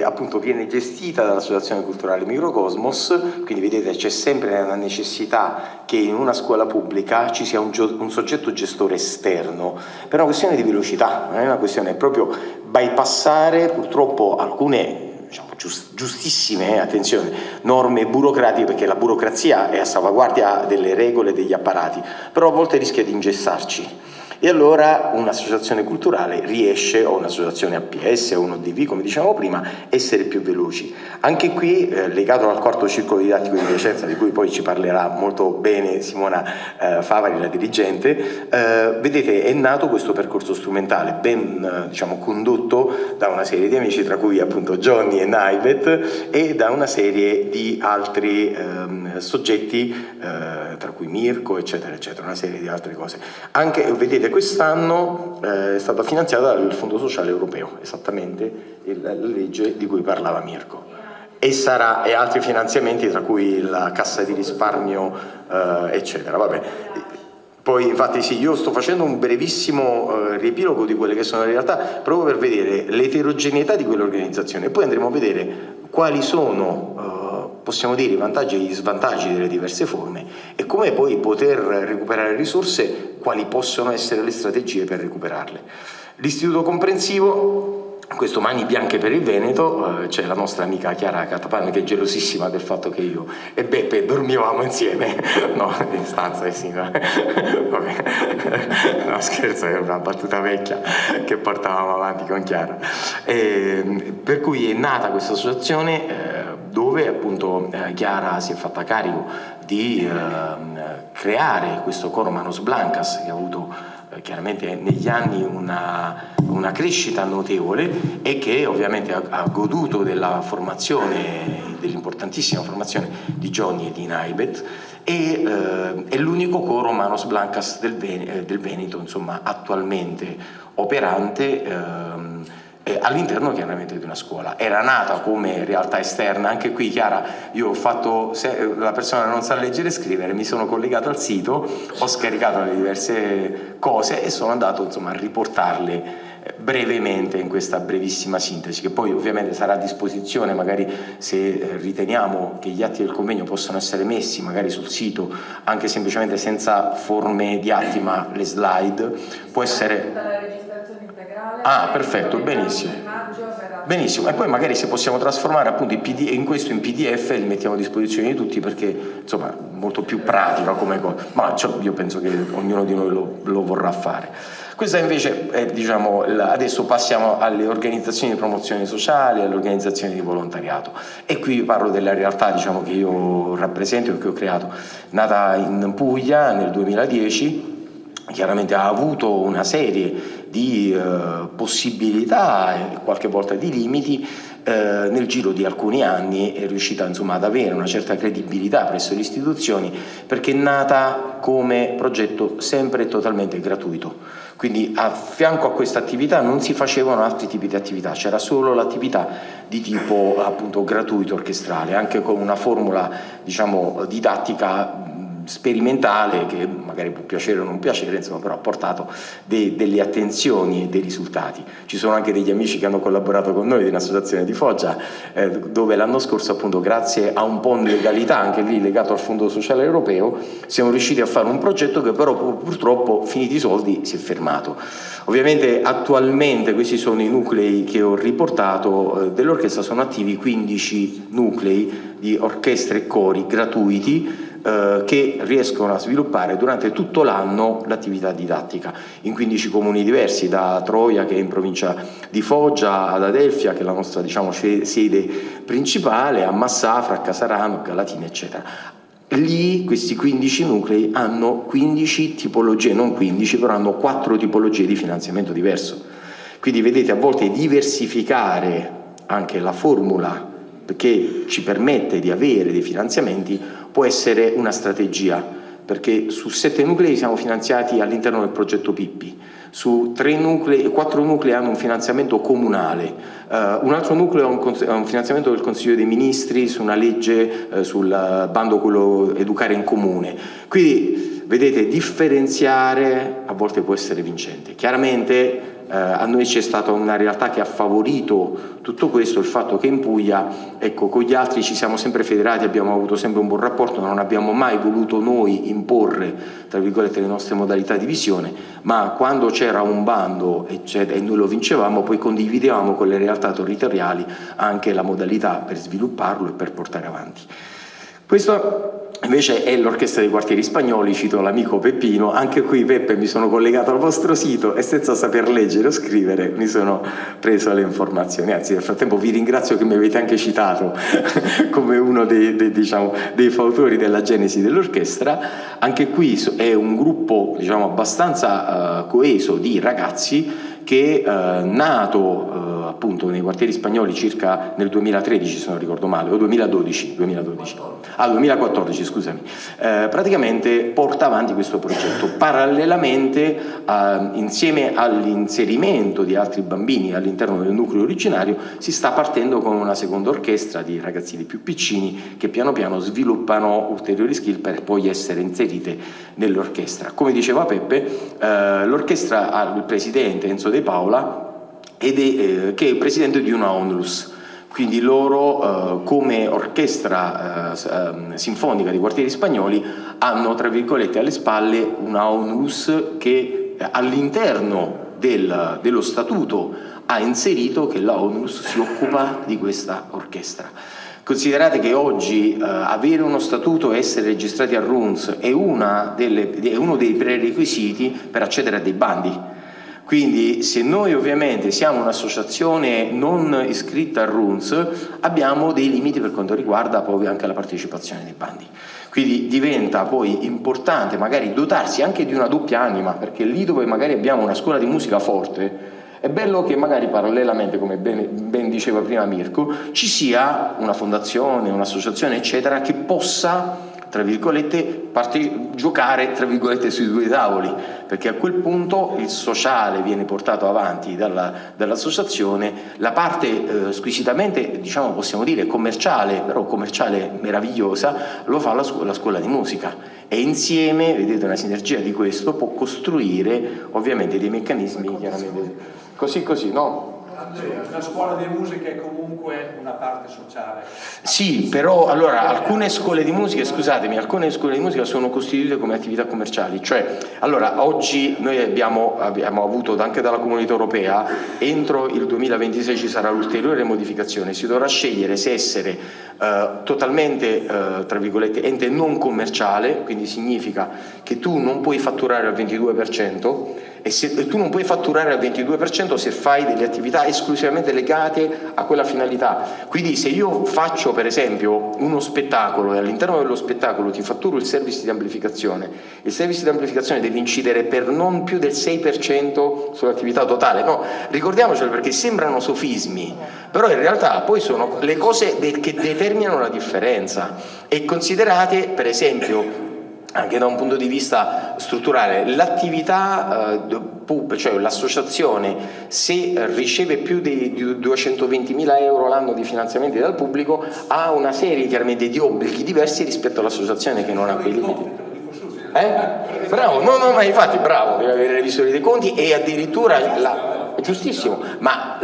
Speaker 11: appunto viene gestita dall'Associazione Culturale Microcosmos, quindi vedete c'è sempre la necessità che in una scuola pubblica ci sia un soggetto gestore esterno, per una questione di velocità, non è una questione proprio bypassare purtroppo alcune giustissime, attenzione, norme burocratiche, perché la burocrazia è a salvaguardia delle regole e degli apparati, però a volte rischia di ingessarci. E allora un'associazione culturale riesce, o un'associazione APS o un ODV, come dicevamo prima, essere più veloci. Anche qui, legato al quarto circolo didattico di Piacenza, di cui poi ci parlerà molto bene Simona Favari, la dirigente, vedete è nato questo percorso strumentale, ben condotto da una serie di amici, tra cui appunto Johnny e Naibet, e da una serie di altri soggetti, tra cui Mirko, eccetera, eccetera, una serie di altre cose. Anche, vedete, quest'anno è stata finanziata dal Fondo Sociale Europeo, esattamente la legge di cui parlava Mirko, e altri finanziamenti, tra cui la Cassa di risparmio, eccetera. Vabbè. Poi infatti sì, io sto facendo un brevissimo riepilogo di quelle che sono le realtà, proprio per vedere l'eterogeneità di quell'organizzazione, e poi andremo a vedere quali sono possiamo dire i vantaggi e gli svantaggi delle diverse forme e come poi poter recuperare risorse, quali possono essere le strategie per recuperarle. L'Istituto Comprensivo, questo Mani Bianche per il Veneto, c'è la nostra amica Chiara Catapan che è gelosissima del fatto che io e Beppe dormivamo insieme, no, in stanza, sì, no. Vabbè. No, scherzo, è una battuta vecchia che portavamo avanti con Chiara. Per cui è nata questa associazione dove appunto Chiara si è fatta carico di creare questo coro Manos Blancas, che ha avuto chiaramente negli anni una crescita notevole e che ovviamente ha goduto della formazione, dell'importantissima formazione di Johnny e di Naibet, e è l'unico coro Manos Blancas del Veneto, insomma, attualmente operante all'interno chiaramente di una scuola. Era nata come realtà esterna, anche qui Chiara, io ho fatto, se la persona non sa leggere e scrivere, mi sono collegato al sito, ho scaricato le diverse cose e sono andato insomma a riportarle brevemente in questa brevissima sintesi, che poi ovviamente sarà a disposizione, magari se riteniamo che gli atti del convegno possono essere messi magari sul sito, anche semplicemente senza forme di atti ma le slide, può essere... Ah, perfetto, benissimo. Benissimo, e poi magari se possiamo trasformare appunto in questo in PDF li mettiamo a disposizione di tutti, perché insomma molto più pratica come cosa, ma io penso che ognuno di noi lo vorrà fare. Questa invece è, diciamo, adesso passiamo alle organizzazioni di promozione sociale, alle organizzazioni di volontariato, e qui parlo della realtà, diciamo, che io rappresento e che ho creato, nata in Puglia nel 2010. Chiaramente ha avuto una serie di possibilità e qualche volta di limiti, nel giro di alcuni anni è riuscita insomma ad avere una certa credibilità presso le istituzioni, perché è nata come progetto sempre totalmente gratuito, quindi a fianco a questa attività non si facevano altri tipi di attività, c'era solo l'attività di tipo appunto gratuito orchestrale, anche con una formula, diciamo, didattica sperimentale che magari può piacere o non piacere, insomma, però ha portato delle attenzioni e dei risultati. Ci sono anche degli amici che hanno collaborato con noi di un'associazione di Foggia, dove l'anno scorso, appunto, grazie a un po' di legalità, anche lì legato al Fondo Sociale Europeo, siamo riusciti a fare un progetto che però purtroppo, finiti i soldi, si è fermato. Ovviamente attualmente questi sono i nuclei che ho riportato dell'orchestra, sono attivi 15 nuclei di orchestre e cori gratuiti che riescono a sviluppare durante tutto l'anno l'attività didattica in 15 comuni diversi, da Troia, che è in provincia di Foggia, ad Adelfia, che è la nostra, diciamo, sede principale, a Massafra, a Casarano, a Galatina, eccetera. Lì questi 15 nuclei hanno 15 tipologie, non 15, però hanno 4 tipologie di finanziamento diverso. Quindi vedete, a volte diversificare anche la formula che ci permette di avere dei finanziamenti può essere una strategia, perché su 7 nuclei siamo finanziati all'interno del progetto Pippi, su 4 nuclei hanno un finanziamento comunale, un altro nucleo ha un finanziamento del Consiglio dei Ministri su una legge sul bando quello Educare in Comune. Quindi vedete, differenziare a volte può essere vincente. Chiaramente a noi c'è stata una realtà che ha favorito tutto questo, il fatto che in Puglia, ecco, con gli altri ci siamo sempre federati, abbiamo avuto sempre un buon rapporto, non abbiamo mai voluto noi imporre, tra virgolette, le nostre modalità di visione, ma quando c'era un bando e noi lo vincevamo, poi condividevamo con le realtà territoriali anche la modalità per svilupparlo e per portare avanti. Questo invece è l'Orchestra dei Quartieri Spagnoli, cito l'amico Peppino, anche qui Peppe mi sono collegato al vostro sito e senza saper leggere o scrivere mi sono preso le informazioni, anzi nel frattempo vi ringrazio che mi avete anche citato come uno dei fautori della genesi dell'orchestra. Anche qui è un gruppo, diciamo, abbastanza coeso di ragazzi che nato appunto nei quartieri spagnoli circa nel 2013, se non ricordo male, o 2014, scusami, praticamente porta avanti questo progetto. Parallelamente, insieme all'inserimento di altri bambini all'interno del nucleo originario, si sta partendo con una seconda orchestra di ragazzini più piccini che piano piano sviluppano ulteriori skill per poi essere inserite nell'orchestra. Come diceva Peppe, l'orchestra ha il presidente Enzo De Paola, che è il presidente di una ONLUS. Quindi loro come orchestra sinfonica di quartieri spagnoli hanno, tra virgolette, alle spalle una ONLUS che all'interno dello statuto ha inserito che la ONLUS si occupa di questa orchestra. Considerate che oggi avere uno statuto e essere registrati a RUNS è uno dei prerequisiti per accedere a dei bandi. Quindi se noi ovviamente siamo un'associazione non iscritta a RUNS, abbiamo dei limiti per quanto riguarda poi anche la partecipazione nei bandi. Quindi diventa poi importante magari dotarsi anche di una doppia anima, perché lì dove magari abbiamo una scuola di musica forte, è bello che magari parallelamente, come ben diceva prima Mirko, ci sia una fondazione, un'associazione eccetera che possa, tra virgolette, giocare, tra virgolette, sui due tavoli, perché a quel punto il sociale viene portato avanti dall'associazione, la parte squisitamente, diciamo, possiamo dire commerciale, però commerciale meravigliosa, lo fa la scuola di musica, e insieme, vedete, una sinergia di questo può costruire ovviamente dei meccanismi chiaramente così, no?
Speaker 9: La scuola di musica è comunque una parte sociale.
Speaker 11: Sì, però allora alcune scuole di musica sono costituite come attività commerciali, cioè allora oggi noi abbiamo avuto anche dalla Comunità Europea, entro il 2026 ci sarà l'ulteriore modificazione, si dovrà scegliere se essere totalmente tra virgolette ente non commerciale, quindi significa che tu non puoi fatturare al 22%, e tu non puoi fatturare al 22% se fai delle attività esclusivamente legate a quella finalità. Quindi se io faccio per esempio uno spettacolo e all'interno dello spettacolo ti fatturo il service di amplificazione, il service di amplificazione deve incidere per non più del 6% sull'attività totale, no, ricordiamocelo, perché sembrano sofismi, però in realtà poi sono le cose che determinano la differenza. E considerate per esempio anche da un punto di vista strutturale, l'attività cioè l'associazione, se riceve più di 220.000 euro l'anno di finanziamenti dal pubblico, ha una serie chiaramente di obblighi diversi rispetto all'associazione che non ha quei limiti. Bravo, no, ma infatti bravo, deve avere revisori dei conti e addirittura è giustissimo, ma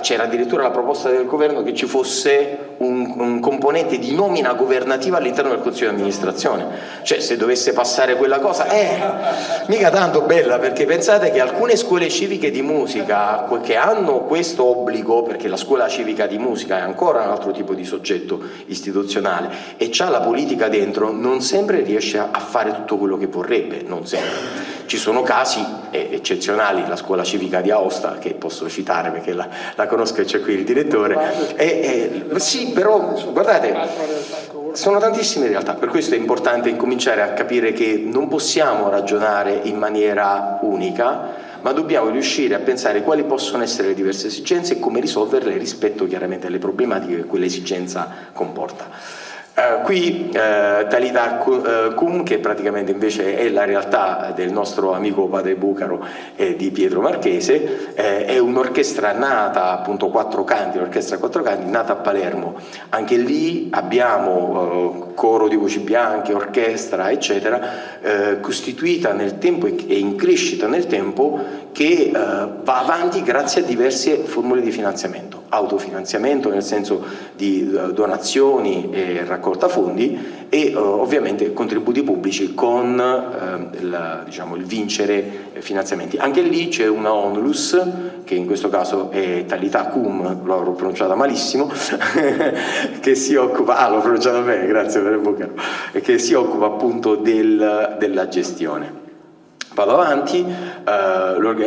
Speaker 11: c'era addirittura la proposta del governo che ci fosse un componente di nomina governativa all'interno del consiglio di amministrazione, cioè se dovesse passare quella cosa, mica tanto bella, perché pensate che alcune scuole civiche di musica che hanno questo obbligo, perché la scuola civica di musica è ancora un altro tipo di soggetto istituzionale e c'ha la politica dentro, non sempre riesce a fare tutto quello che vorrebbe, non sempre. Ci sono casi eccezionali, la scuola civica di Aosta, che posso citare perché la conosco e c'è qui il direttore, sì, però guardate, sono tantissime realtà, per questo è importante incominciare a capire che non possiamo ragionare in maniera unica, ma dobbiamo riuscire a pensare quali possono essere le diverse esigenze e come risolverle rispetto chiaramente alle problematiche che quell'esigenza comporta. Qui Talita Cum, che praticamente invece è la realtà del nostro amico padre Bucaro e di Pietro Marchese, è un'orchestra nata, appunto l'orchestra a quattro canti, nata a Palermo. Anche lì abbiamo coro di voci bianche, orchestra, eccetera, costituita nel tempo e in crescita nel tempo, che va avanti grazie a diverse formule di finanziamento, autofinanziamento nel senso di donazioni e raccolta fondi e ovviamente contributi pubblici con il vincere finanziamenti. Anche lì c'è una onlus, che in questo caso è Talita Cum, l'ho pronunciata malissimo, che si occupa, l'ho pronunciata bene, grazie per il Bucaro, che si occupa appunto della gestione. Vado avanti,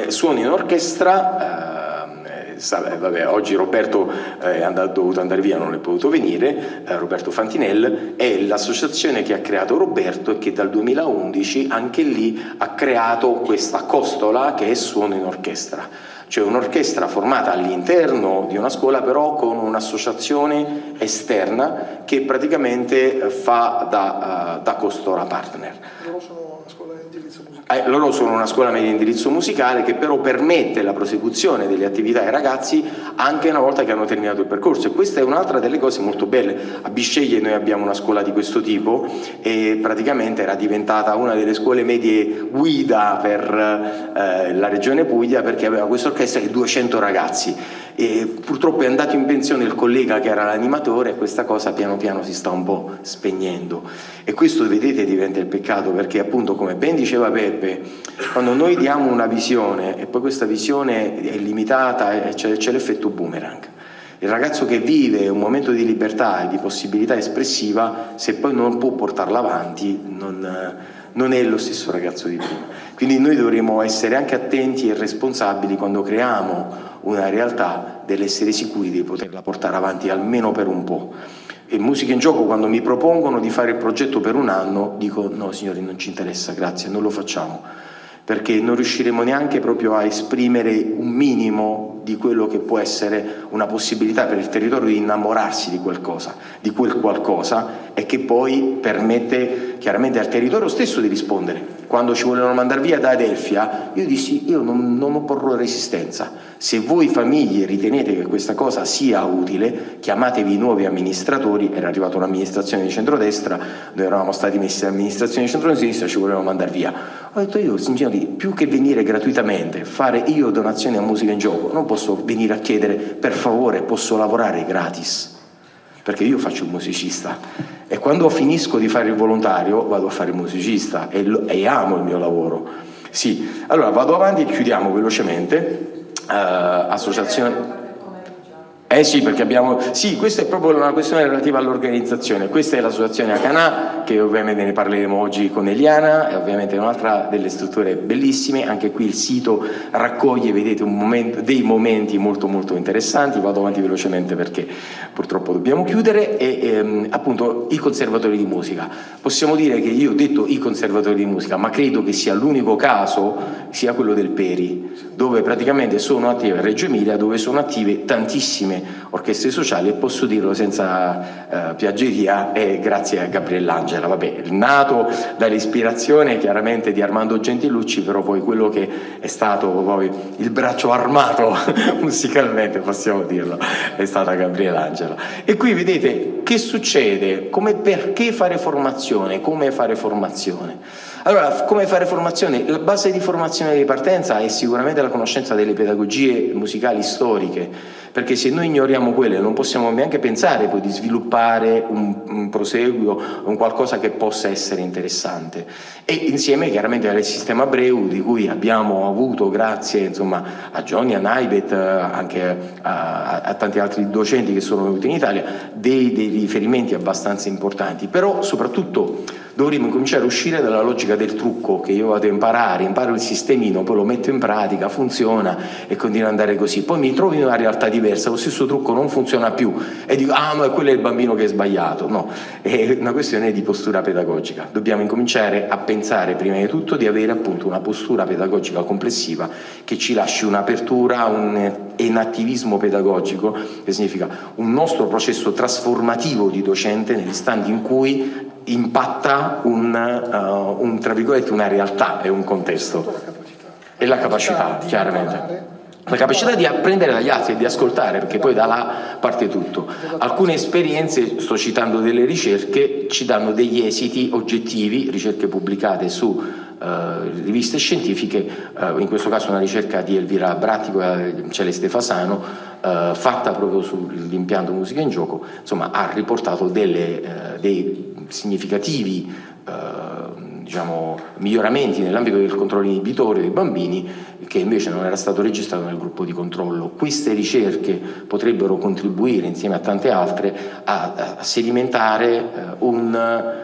Speaker 11: suono in orchestra, oggi Roberto è dovuto andare via, non è potuto venire, Roberto Fantinel, è l'associazione che ha creato Roberto e che dal 2011 anche lì ha creato questa costola che è Suono in Orchestra. Cioè un'orchestra formata all'interno di una scuola però con un'associazione esterna che praticamente fa da costola partner. Loro sono una scuola media di indirizzo musicale che però permette la prosecuzione delle attività ai ragazzi anche una volta che hanno terminato il percorso, e questa è un'altra delle cose molto belle. A Bisceglie noi abbiamo una scuola di questo tipo e praticamente era diventata una delle scuole medie guida per la regione Puglia, perché aveva questa orchestra di 200 ragazzi. E purtroppo è andato in pensione il collega che era l'animatore e questa cosa piano piano si sta un po' spegnendo, e questo vedete diventa il peccato, perché appunto, come ben diceva Peppe, quando noi diamo una visione e poi questa visione è limitata, c'è l'effetto boomerang. Il ragazzo che vive un momento di libertà e di possibilità espressiva, se poi non può portarla avanti, non è lo stesso ragazzo di prima. Quindi noi dovremo essere anche attenti e responsabili quando creiamo una realtà, dell'essere sicuri di poterla portare avanti almeno per un po'. E Musica in Gioco, quando mi propongono di fare il progetto per un anno, dico no signori, non ci interessa, grazie, non lo facciamo, perché non riusciremo neanche proprio a esprimere un minimo di quello che può essere una possibilità per il territorio di innamorarsi di qualcosa, di quel qualcosa, e che poi permette chiaramente al territorio stesso di rispondere. Quando ci volevano mandare via da Adelphia, io dissi, io non opporrò resistenza. Se voi famiglie ritenete che questa cosa sia utile, chiamatevi i nuovi amministratori. Era arrivata un'amministrazione di centrodestra, noi eravamo stati messi all'amministrazione di centrodestra, ci volevano mandare via. Ho detto io, signori, più che venire gratuitamente, fare io donazioni a Musica in Gioco, non posso venire a chiedere, per favore, posso lavorare gratis? Perché io faccio il musicista e quando finisco di fare il volontario vado a fare il musicista e amo il mio lavoro. Sì, allora vado avanti e chiudiamo velocemente. Associazione. Sì, perché abbiamo. Sì, questa è proprio una questione relativa all'organizzazione. Questa è l'associazione Acanà, che ovviamente ne parleremo oggi con Eliana, e ovviamente è un'altra delle strutture bellissime. Anche qui il sito raccoglie, vedete, dei momenti molto molto interessanti. Vado avanti velocemente perché purtroppo dobbiamo chiudere. E appunto i conservatori di musica. Possiamo dire che io ho detto i conservatori di musica, ma credo che sia l'unico caso sia quello del Peri, dove praticamente sono attive a Reggio Emilia, dove sono attive tantissime orchestre sociali, e posso dirlo senza piaggeria, è grazie a Gabriell'Angela, nato dall'ispirazione chiaramente di Armando Gentilucci, però poi quello che è stato poi il braccio armato musicalmente, possiamo dirlo, è stata Gabriell'Angela. E qui vedete che succede, perché fare formazione, come fare formazione. Allora, come fare formazione? La base di formazione di partenza è sicuramente la conoscenza delle pedagogie musicali storiche, perché se noi ignoriamo quelle non possiamo neanche pensare poi di sviluppare un proseguio, un qualcosa che possa essere interessante. E insieme chiaramente al sistema Breu, di cui abbiamo avuto, grazie insomma a Johnny, a Naibet, anche a tanti altri docenti che sono venuti in Italia, dei riferimenti abbastanza importanti. Però soprattutto dovremmo cominciare a uscire dalla logica del trucco, che io vado a imparo il sistemino, poi lo metto in pratica, funziona e continua ad andare così. Poi mi trovo in una realtà diversa, lo stesso trucco non funziona più e dico ma quello è il bambino che è sbagliato. No, è una questione di postura pedagogica. Dobbiamo incominciare a pensare prima di tutto di avere appunto una postura pedagogica complessiva che ci lasci un'apertura, un attivismo pedagogico, che significa un nostro processo trasformativo di docente negli istanti in cui impatta tra virgolette una realtà e un contesto. E la capacità, chiaramente. La capacità di apprendere dagli altri e di ascoltare, perché poi da là parte tutto. Alcune esperienze, sto citando delle ricerche, ci danno degli esiti oggettivi, ricerche pubblicate su riviste scientifiche, in questo caso una ricerca di Elvira Brattico e Celeste Fasano, fatta proprio sull'impianto musica in gioco, insomma ha riportato dei significativi miglioramenti nell'ambito del controllo inibitorio dei bambini, che invece non era stato registrato nel gruppo di controllo. Queste ricerche potrebbero contribuire, insieme a tante altre, a sedimentare un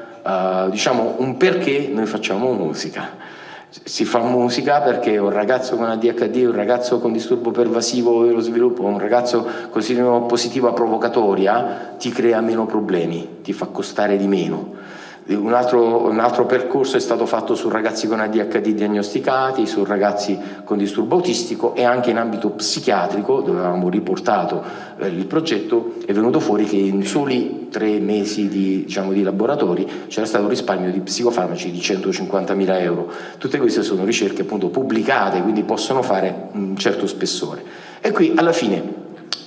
Speaker 11: perché noi facciamo musica. Si fa musica perché un ragazzo con ADHD, un ragazzo con disturbo pervasivo dello sviluppo, un ragazzo con sindrome oppositiva provocatoria ti crea meno problemi, ti fa costare di meno. Un altro percorso è stato fatto su ragazzi con ADHD diagnosticati, su ragazzi con disturbo autistico, e anche in ambito psichiatrico, dove avevamo riportato il progetto, è venuto fuori che in soli 3 mesi di laboratori c'era stato un risparmio di psicofarmaci di 150.000 euro. Tutte queste sono ricerche appunto pubblicate, quindi possono fare un certo spessore. E qui alla fine,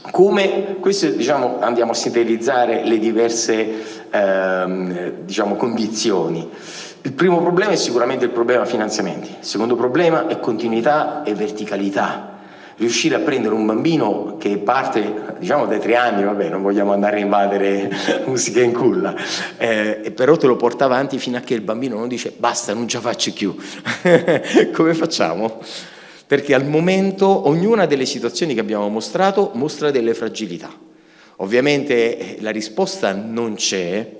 Speaker 11: come questo, andiamo a sintetizzare le diverse condizioni. Il primo problema è sicuramente il problema finanziamenti, il secondo problema è continuità e verticalità. Riuscire a prendere un bambino che parte dai 3 anni, vabbè, non vogliamo andare a invadere musica in culla, però te lo porta avanti fino a che il bambino non dice basta, non ce la faccio più. Come facciamo? Perché al momento ognuna delle situazioni che abbiamo mostrato mostra delle fragilità. Ovviamente la risposta non c'è,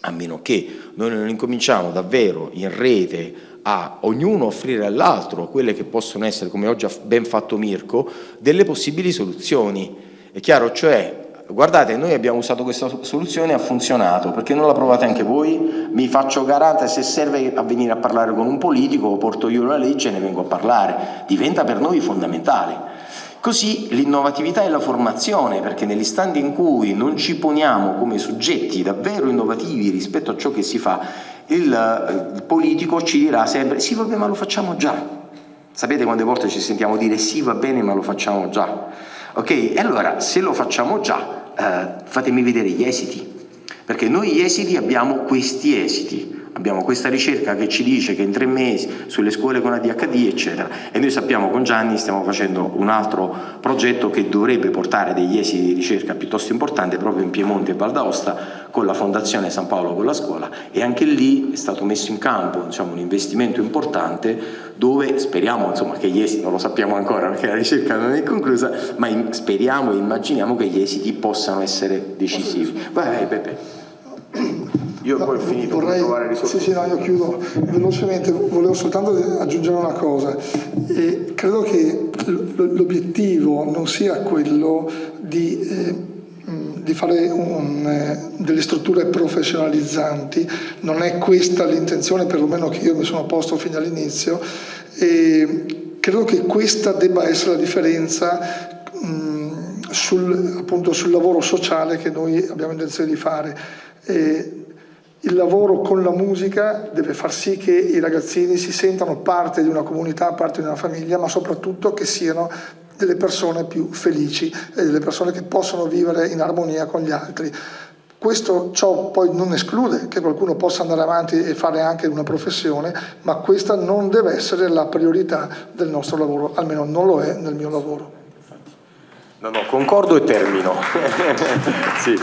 Speaker 11: a meno che noi non incominciamo davvero in rete a ognuno offrire all'altro quelle che possono essere, come oggi ha ben fatto Mirko, delle possibili soluzioni. È chiaro, cioè, guardate, noi abbiamo usato questa soluzione e ha funzionato, perché non la provate anche voi? Mi faccio garante, se serve a venire a parlare con un politico, porto io la legge e ne vengo a parlare. Diventa per noi fondamentale. Così l'innovatività e la formazione, perché negli istanti in cui non ci poniamo come soggetti davvero innovativi rispetto a ciò che si fa, il politico ci dirà sempre sì, vabbè, ma lo facciamo già. Sapete quante volte ci sentiamo dire sì, va bene, ma lo facciamo già? Ok? E allora, se lo facciamo già, fatemi vedere gli esiti, perché noi gli esiti abbiamo questi esiti. Abbiamo questa ricerca che ci dice che in 3 mesi sulle scuole con ADHD, eccetera, e noi sappiamo con Gianni stiamo facendo un altro progetto che dovrebbe portare degli esiti di ricerca piuttosto importanti proprio in Piemonte e Val d'Aosta con la Fondazione San Paolo con la scuola, e anche lì è stato messo in campo un investimento importante dove speriamo che gli esiti, non lo sappiamo ancora perché la ricerca non è conclusa, ma speriamo e immaginiamo che gli esiti possano essere decisivi. Vai Peppe. Io poi ho finito,
Speaker 12: vorrei io chiudo velocemente, volevo soltanto aggiungere una cosa, e credo che l'obiettivo non sia quello di fare delle strutture professionalizzanti, non è questa l'intenzione perlomeno che io mi sono posto fin dall'inizio, e credo che questa debba essere la differenza sul lavoro sociale che noi abbiamo intenzione di fare. Il lavoro con la musica deve far sì che i ragazzini si sentano parte di una comunità, parte di una famiglia, ma soprattutto che siano delle persone più felici e delle persone che possono vivere in armonia con gli altri. Ciò poi non esclude che qualcuno possa andare avanti e fare anche una professione, ma questa non deve essere la priorità del nostro lavoro, almeno non lo è nel mio lavoro.
Speaker 11: No, concordo e termino. Sì.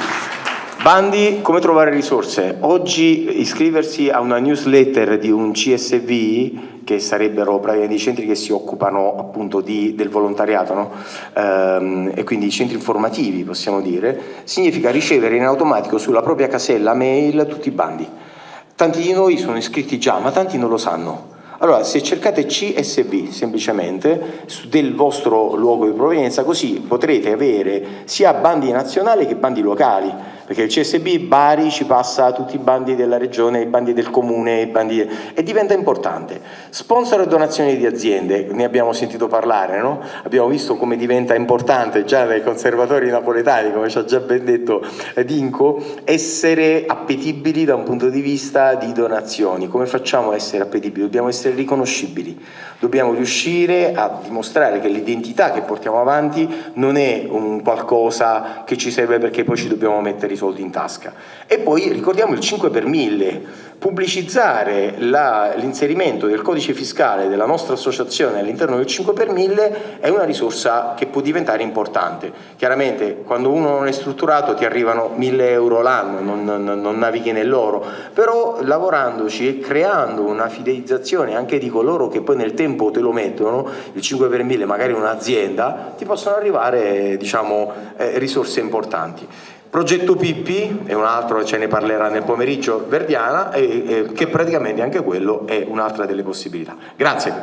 Speaker 11: Bandi, come trovare risorse? Oggi iscriversi a una newsletter di un CSV, che sarebbero praticamente i centri che si occupano appunto del volontariato, no? E quindi i centri informativi, possiamo dire, significa ricevere in automatico sulla propria casella mail tutti i bandi. Tanti di noi sono iscritti già, ma tanti non lo sanno. Allora, se cercate CSV semplicemente del vostro luogo di provenienza, così potrete avere sia bandi nazionali che bandi locali, perché il CSV Bari ci passa tutti i bandi della regione, i bandi del comune, e diventa importante. Sponsor e donazioni di aziende, ne abbiamo sentito parlare, no? Abbiamo visto come diventa importante già dai conservatori napoletani, come ci ha già ben detto Dinco, essere appetibili da un punto di vista di donazioni. Come facciamo a essere appetibili? Dobbiamo essere riconoscibili, dobbiamo riuscire a dimostrare che l'identità che portiamo avanti non è un qualcosa che ci serve perché poi ci dobbiamo mettere i soldi in tasca. E poi ricordiamo il 5 per 1000, pubblicizzare l'inserimento del codice fiscale della nostra associazione all'interno del 5 per 1000 è una risorsa che può diventare importante. Chiaramente quando uno non è strutturato ti arrivano 1000 euro l'anno, non navighi nell'oro, però lavorandoci e creando una fidelizzazione anche di coloro che poi nel tempo te lo mettono, il 5 per 1000 magari un'azienda, ti possono arrivare risorse importanti. Progetto Pippi è un altro, ce ne parlerà nel pomeriggio Verdiana, che praticamente anche quello è un'altra delle possibilità. Grazie.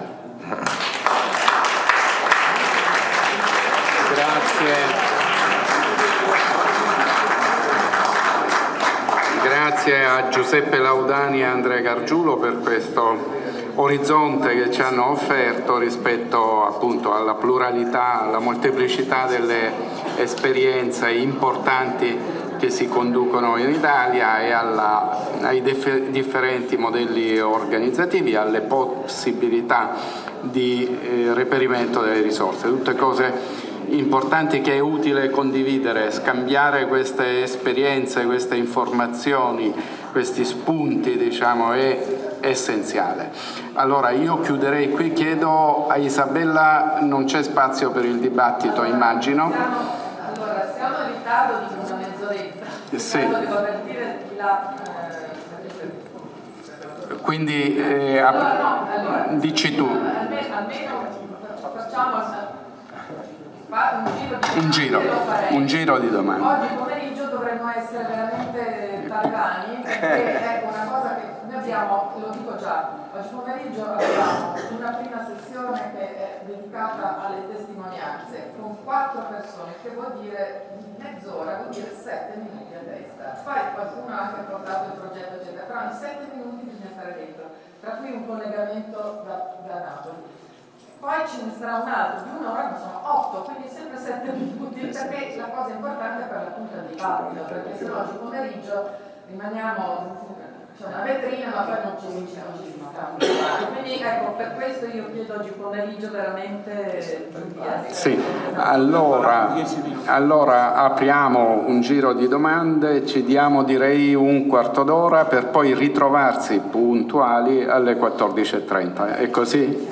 Speaker 1: Grazie a Giuseppe Laudani e Andrea Gargiulo per questo orizzonte che ci hanno offerto rispetto appunto alla pluralità, alla molteplicità delle esperienze importanti che si conducono in Italia e ai differenti modelli organizzativi, alle possibilità di reperimento delle risorse. Tutte cose importanti che è utile condividere, scambiare queste esperienze, queste informazioni, questi spunti, è essenziale. Allora io chiuderei qui, chiedo a Isabella, non c'è spazio per il dibattito, immagino.
Speaker 7: Allora, siamo in ritardo di una mezz'oretta,
Speaker 1: Sì.
Speaker 7: Devo avvertire la...
Speaker 1: Quindi
Speaker 7: allora,
Speaker 1: dici tu.
Speaker 7: Almeno facciamo
Speaker 1: un giro di domande.
Speaker 7: Oggi pomeriggio dovremmo essere veramente talebani, perché ecco una cosa che noi abbiamo, lo dico già, oggi pomeriggio abbiamo una prima sessione che è dedicata alle testimonianze con 4 persone, che vuol dire mezz'ora, vuol dire 7 minuti a testa. Poi qualcuno ha anche portato il progetto eccetera, però in 7 minuti bisogna stare dentro, tra cui un collegamento da Napoli. Poi ce ne sarà un altro di un'ora, ma sono 8, quindi sempre 7 minuti, perché la cosa importante è per l'appunto il dibattito, perché se no oggi pomeriggio rimaniamo, c'è una vetrina, ma poi non ci si quindi ecco, per questo io chiedo oggi pomeriggio veramente di essere.
Speaker 1: Sì, allora apriamo un giro di domande, ci diamo direi un quarto d'ora per poi ritrovarsi puntuali alle 14:30, è così?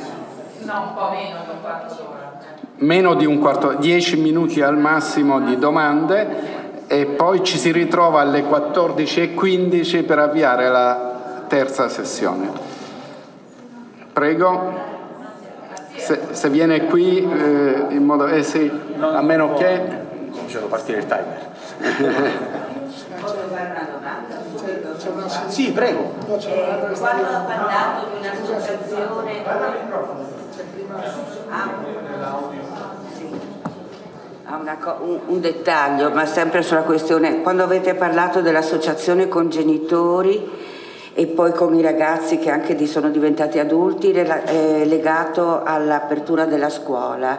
Speaker 7: No, un po' meno di un quarto d'ora.
Speaker 1: Meno di un quarto, 10 minuti al massimo di domande e poi ci si ritrova alle 14:15 per avviare la terza sessione. Prego, se viene qui in modo... sì, a meno che...
Speaker 11: Facciamo partire il timer.
Speaker 13: Posso fare una domanda?
Speaker 11: Sì, prego.
Speaker 13: Quando ha parlato di un'associazione... Un dettaglio, ma sempre sulla questione, quando avete parlato dell'associazione con genitori e poi con i ragazzi che anche sono diventati adulti, legato all'apertura della scuola,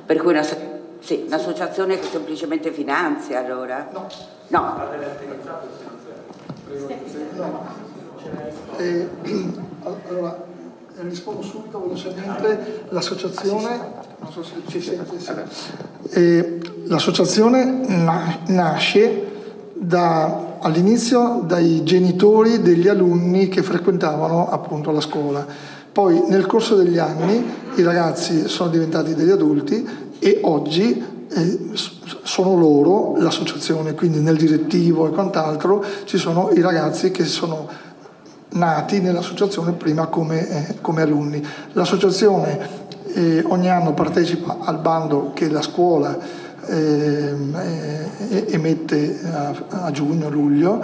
Speaker 13: per cui un'associazione che semplicemente finanzia, allora? No.
Speaker 12: Allora, rispondo subito velocemente. L'associazione, non so se ci sente, sì. L'associazione nasce da all'inizio dai genitori degli alunni che frequentavano appunto la scuola. Poi nel corso degli anni i ragazzi sono diventati degli adulti e oggi sono loro l'associazione, quindi nel direttivo e quant'altro ci sono i ragazzi che sono nati nell'associazione prima come alunni. L'associazione ogni anno partecipa al bando che la scuola emette a giugno-luglio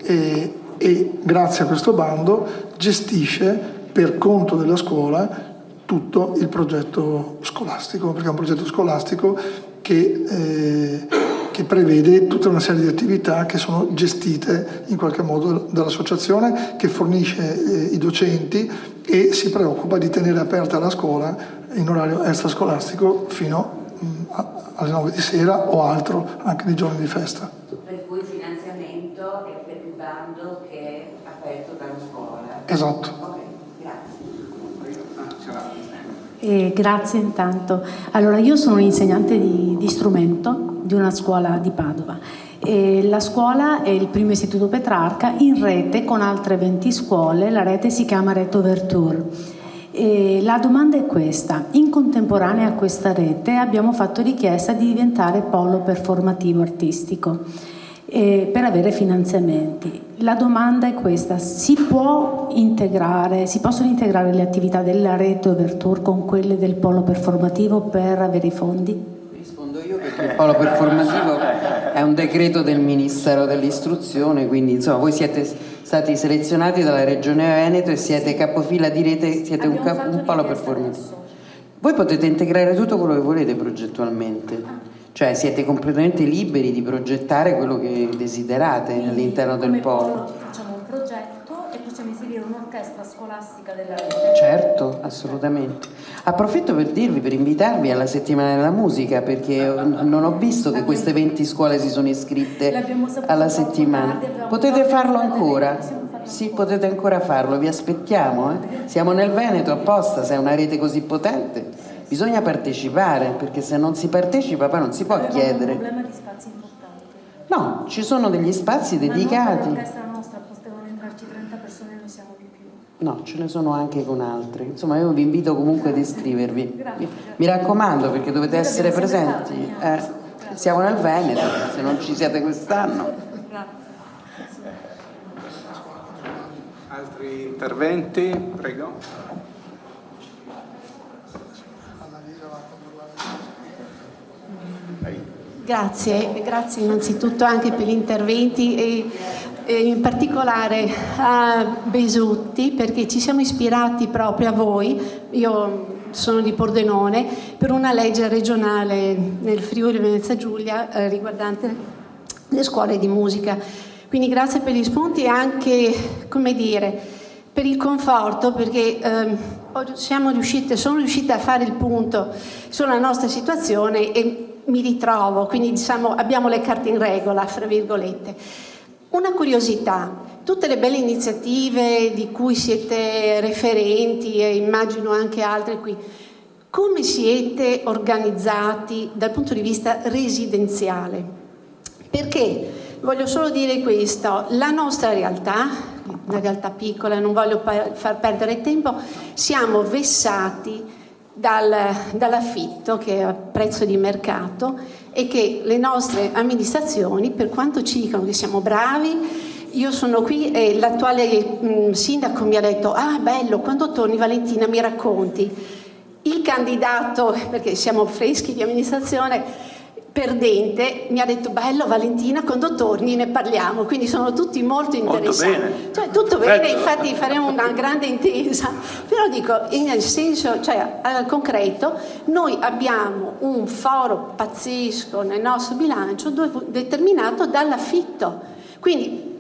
Speaker 12: e grazie a questo bando gestisce per conto della scuola tutto il progetto scolastico, perché è un progetto scolastico che prevede tutta una serie di attività che sono gestite in qualche modo dall'associazione, che fornisce i docenti e si preoccupa di tenere aperta la scuola in orario extrascolastico fino alle 9 di sera o altro, anche nei giorni di festa.
Speaker 13: Per cui il finanziamento è per il bando che è aperto dalla scuola.
Speaker 12: Esatto.
Speaker 13: Ok,
Speaker 14: grazie. Grazie intanto. Allora, io sono un'insegnante di strumento di una scuola di Padova. La scuola è il primo istituto Petrarca in rete con altre 20 scuole, la rete si chiama Rete Overture. La domanda è questa: in contemporanea a questa rete abbiamo fatto richiesta di diventare polo performativo artistico per avere finanziamenti. La domanda è questa: si possono integrare le attività della rete Overture con quelle del polo performativo per avere i fondi?
Speaker 15: Rispondo io, perché il polo performativo è un decreto del Ministero dell'Istruzione, quindi insomma voi siete stati selezionati dalla Regione Veneto e siete capofila di rete, siete un polo performativo. Voi potete integrare tutto quello che volete progettualmente, cioè siete completamente liberi di progettare quello che desiderate all'interno del polo.
Speaker 14: Facciamo un progetto e possiamo inserire un'orchestra scolastica della rete.
Speaker 15: Certo, assolutamente. Approfitto per invitarvi alla settimana della musica, perché non ho visto che queste 20 scuole si sono iscritte alla settimana. Potete farlo ancora? Sì, potete ancora farlo, vi aspettiamo. Siamo nel Veneto apposta, se è una rete così potente. Bisogna partecipare, perché se non si partecipa poi non si può chiedere.
Speaker 14: È un problema di spazi importanti.
Speaker 15: No, ci sono degli spazi dedicati.
Speaker 14: Ma l'orchestra nostra potevano entrarci 30 persone e non siamo di più.
Speaker 15: No, ce ne sono anche con altri. Insomma, io vi invito comunque ad iscrivervi. Mi raccomando, perché dovete essere presenti. Siamo nel Veneto, se non ci siete quest'anno.
Speaker 14: Grazie.
Speaker 2: Altri interventi? Prego.
Speaker 16: Grazie innanzitutto anche per gli interventi e in particolare a Besutti, perché ci siamo ispirati proprio a voi. Io sono di Pordenone, per una legge regionale nel Friuli Venezia Giulia riguardante le scuole di musica. Quindi grazie per gli spunti e anche, come dire, per il conforto, perché sono riuscita a fare il punto sulla nostra situazione e mi ritrovo, quindi diciamo abbiamo le carte in regola, fra virgolette. Una curiosità: tutte le belle iniziative di cui siete referenti e immagino anche altre qui, come siete organizzati dal punto di vista residenziale? Perché voglio solo dire questo: la nostra realtà, una realtà piccola, non voglio far perdere tempo, siamo vessati dall'affitto, che è a prezzo di mercato, e che le nostre amministrazioni, per quanto ci dicono che siamo bravi, io sono qui e l'attuale sindaco mi ha detto: ah, bello, quando torni Valentina mi racconti. Il candidato, perché siamo freschi di amministrazione, perdente, mi ha detto: bello Valentina, quando torni ne parliamo. Quindi sono tutti molto interessati.
Speaker 2: Molto bene.
Speaker 16: Cioè, tutto bene, infatti faremo una grande intesa. Però dico, nel senso, cioè al concreto, noi abbiamo un foro pazzesco nel nostro bilancio determinato dall'affitto. Quindi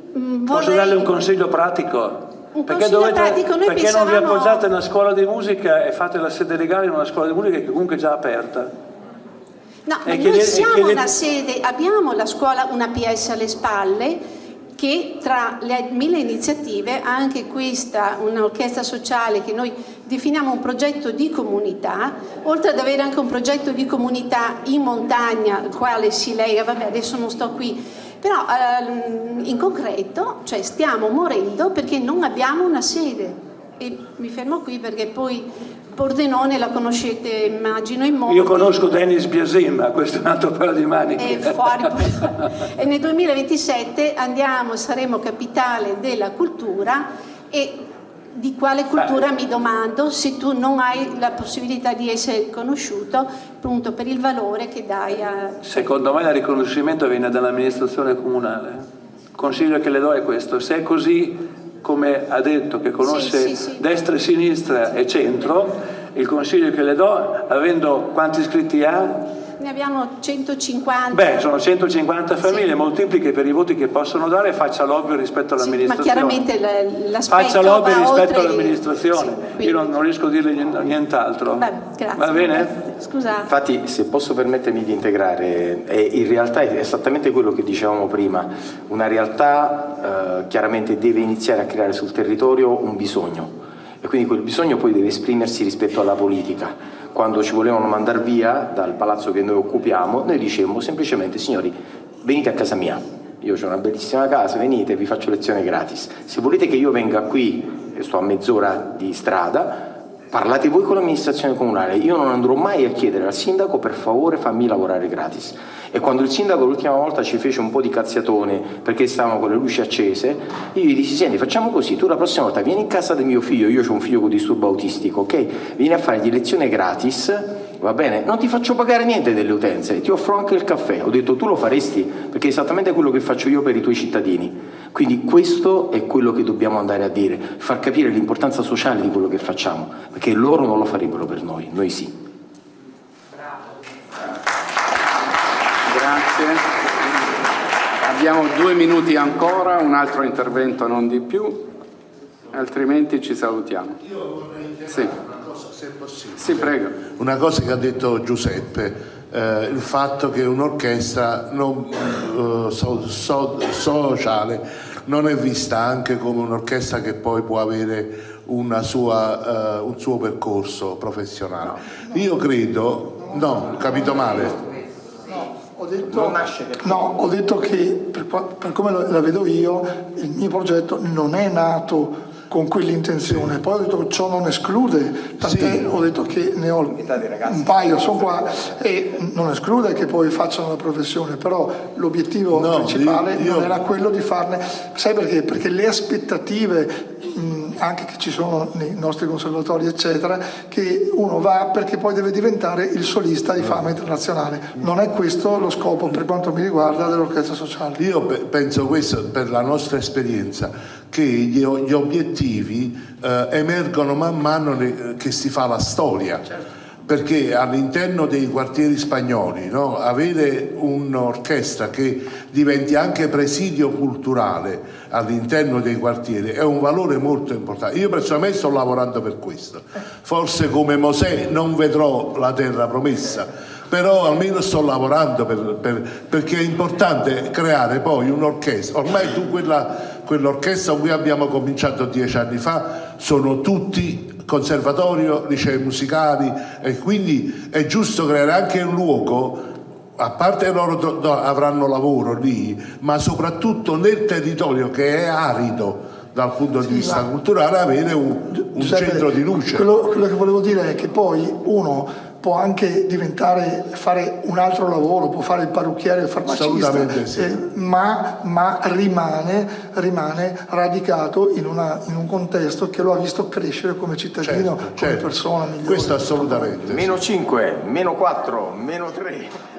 Speaker 9: Posso darle un consiglio pratico? Perché non vi appoggiate a una scuola di musica e fate la sede legale in una scuola di musica che comunque è già aperta?
Speaker 16: No, ma noi siamo una sede, abbiamo la scuola, una PS alle spalle, che tra le 1000 iniziative ha anche questa, un'orchestra sociale che noi definiamo un progetto di comunità, oltre ad avere anche un progetto di comunità in montagna, al quale si lega, vabbè adesso non sto qui, Però in concreto, cioè, stiamo morendo perché non abbiamo una sede. E mi fermo qui perché poi Pordenone la conoscete, immagino, in molti.
Speaker 9: Io conosco Denis Biasim, ma questo è un altro paio di maniche.
Speaker 16: E nel 2027 saremo capitale della cultura, e di quale cultura mi domando, se tu non hai la possibilità di essere conosciuto appunto per il valore che dai a...
Speaker 9: Secondo me il riconoscimento viene dall'amministrazione comunale. Il consiglio che le do è questo: se è così come ha detto, che conosce destra e sinistra e centro, il consiglio che le do, avendo quanti iscritti ha?
Speaker 16: Ne abbiamo 150.
Speaker 9: Beh, sono 150 famiglie, moltiplichi per i voti che possono dare e faccia lobby rispetto all'amministrazione.
Speaker 16: Ma chiaramente l'aspetto
Speaker 9: faccia lobby rispetto
Speaker 16: oltre...
Speaker 9: all'amministrazione. Io non riesco a dirle nient'altro.
Speaker 16: Grazie.
Speaker 9: Va bene?
Speaker 16: Scusate.
Speaker 11: Infatti, se posso permettermi di integrare, in realtà è esattamente quello che dicevamo prima. Una realtà chiaramente deve iniziare a creare sul territorio un bisogno, e quindi quel bisogno poi deve esprimersi rispetto alla politica. Quando ci volevano mandare via dal palazzo che noi occupiamo, noi dicevamo semplicemente: signori, venite a casa mia, io ho una bellissima casa, venite, vi faccio lezione gratis. Se volete che io venga qui, sto a mezz'ora di strada, parlate voi con l'amministrazione comunale, io non andrò mai a chiedere al sindaco per favore fammi lavorare gratis. E quando il sindaco l'ultima volta ci fece un po' di cazziatone perché stavano con le luci accese, io gli dissi: senti, facciamo così, tu la prossima volta vieni in casa del mio figlio, io ho un figlio con disturbo autistico, ok? Vieni a fargli lezione gratis, va bene? Non ti faccio pagare niente delle utenze, ti offro anche il caffè. Ho detto: tu lo faresti, perché è esattamente quello che faccio io per i tuoi cittadini. Quindi questo è quello che dobbiamo andare a dire, far capire l'importanza sociale di quello che facciamo, perché loro non lo farebbero per noi sì.
Speaker 1: Grazie. Abbiamo 2 minuti ancora, un altro intervento, non di più, altrimenti ci salutiamo.
Speaker 6: Io vorrei
Speaker 1: sì.
Speaker 6: una cosa, se è possibile.
Speaker 1: Sì, prego.
Speaker 6: Una cosa che ha detto Giuseppe, il fatto che un'orchestra sociale non è vista anche come un'orchestra che poi può avere un suo percorso professionale. Io credo, no, capito male.
Speaker 12: Ho detto che per come la vedo io, il mio progetto non è nato con quell'intenzione. Poi ho detto che ciò non esclude, tant'è ho detto che ne ho un paio, sono qua, e non esclude che poi facciano la professione, però l'obiettivo principale non era quello di farne, sai perché? Perché le aspettative anche che ci sono nei nostri conservatori eccetera, che uno va perché poi deve diventare il solista di fama internazionale. Non è questo lo scopo, per quanto mi riguarda, dell'orchestra sociale.
Speaker 6: Io penso questo, per la nostra esperienza, che gli obiettivi emergono man mano che si fa la storia. Certo. Perché all'interno dei quartieri spagnoli, no, avere un'orchestra che diventi anche presidio culturale all'interno dei quartieri è un valore molto importante. Io personalmente sto lavorando per questo. Forse come Mosè non vedrò la terra promessa, però almeno sto lavorando perché è importante creare poi un'orchestra. Ormai tu quell'orchestra con cui abbiamo cominciato 10 anni fa sono tutti conservatorio, licei musicali, e quindi è giusto creare anche un luogo, a parte loro avranno lavoro lì, ma soprattutto nel territorio che è arido dal punto di vista culturale, avere un centro di luce.
Speaker 12: Quello che volevo dire è che poi uno può anche fare un altro lavoro, può fare il parrucchiere, il farmacista, sì. ma rimane radicato in un contesto che lo ha visto crescere come cittadino, come persona migliore.
Speaker 6: Questo assolutamente.
Speaker 11: -5, -4, -3.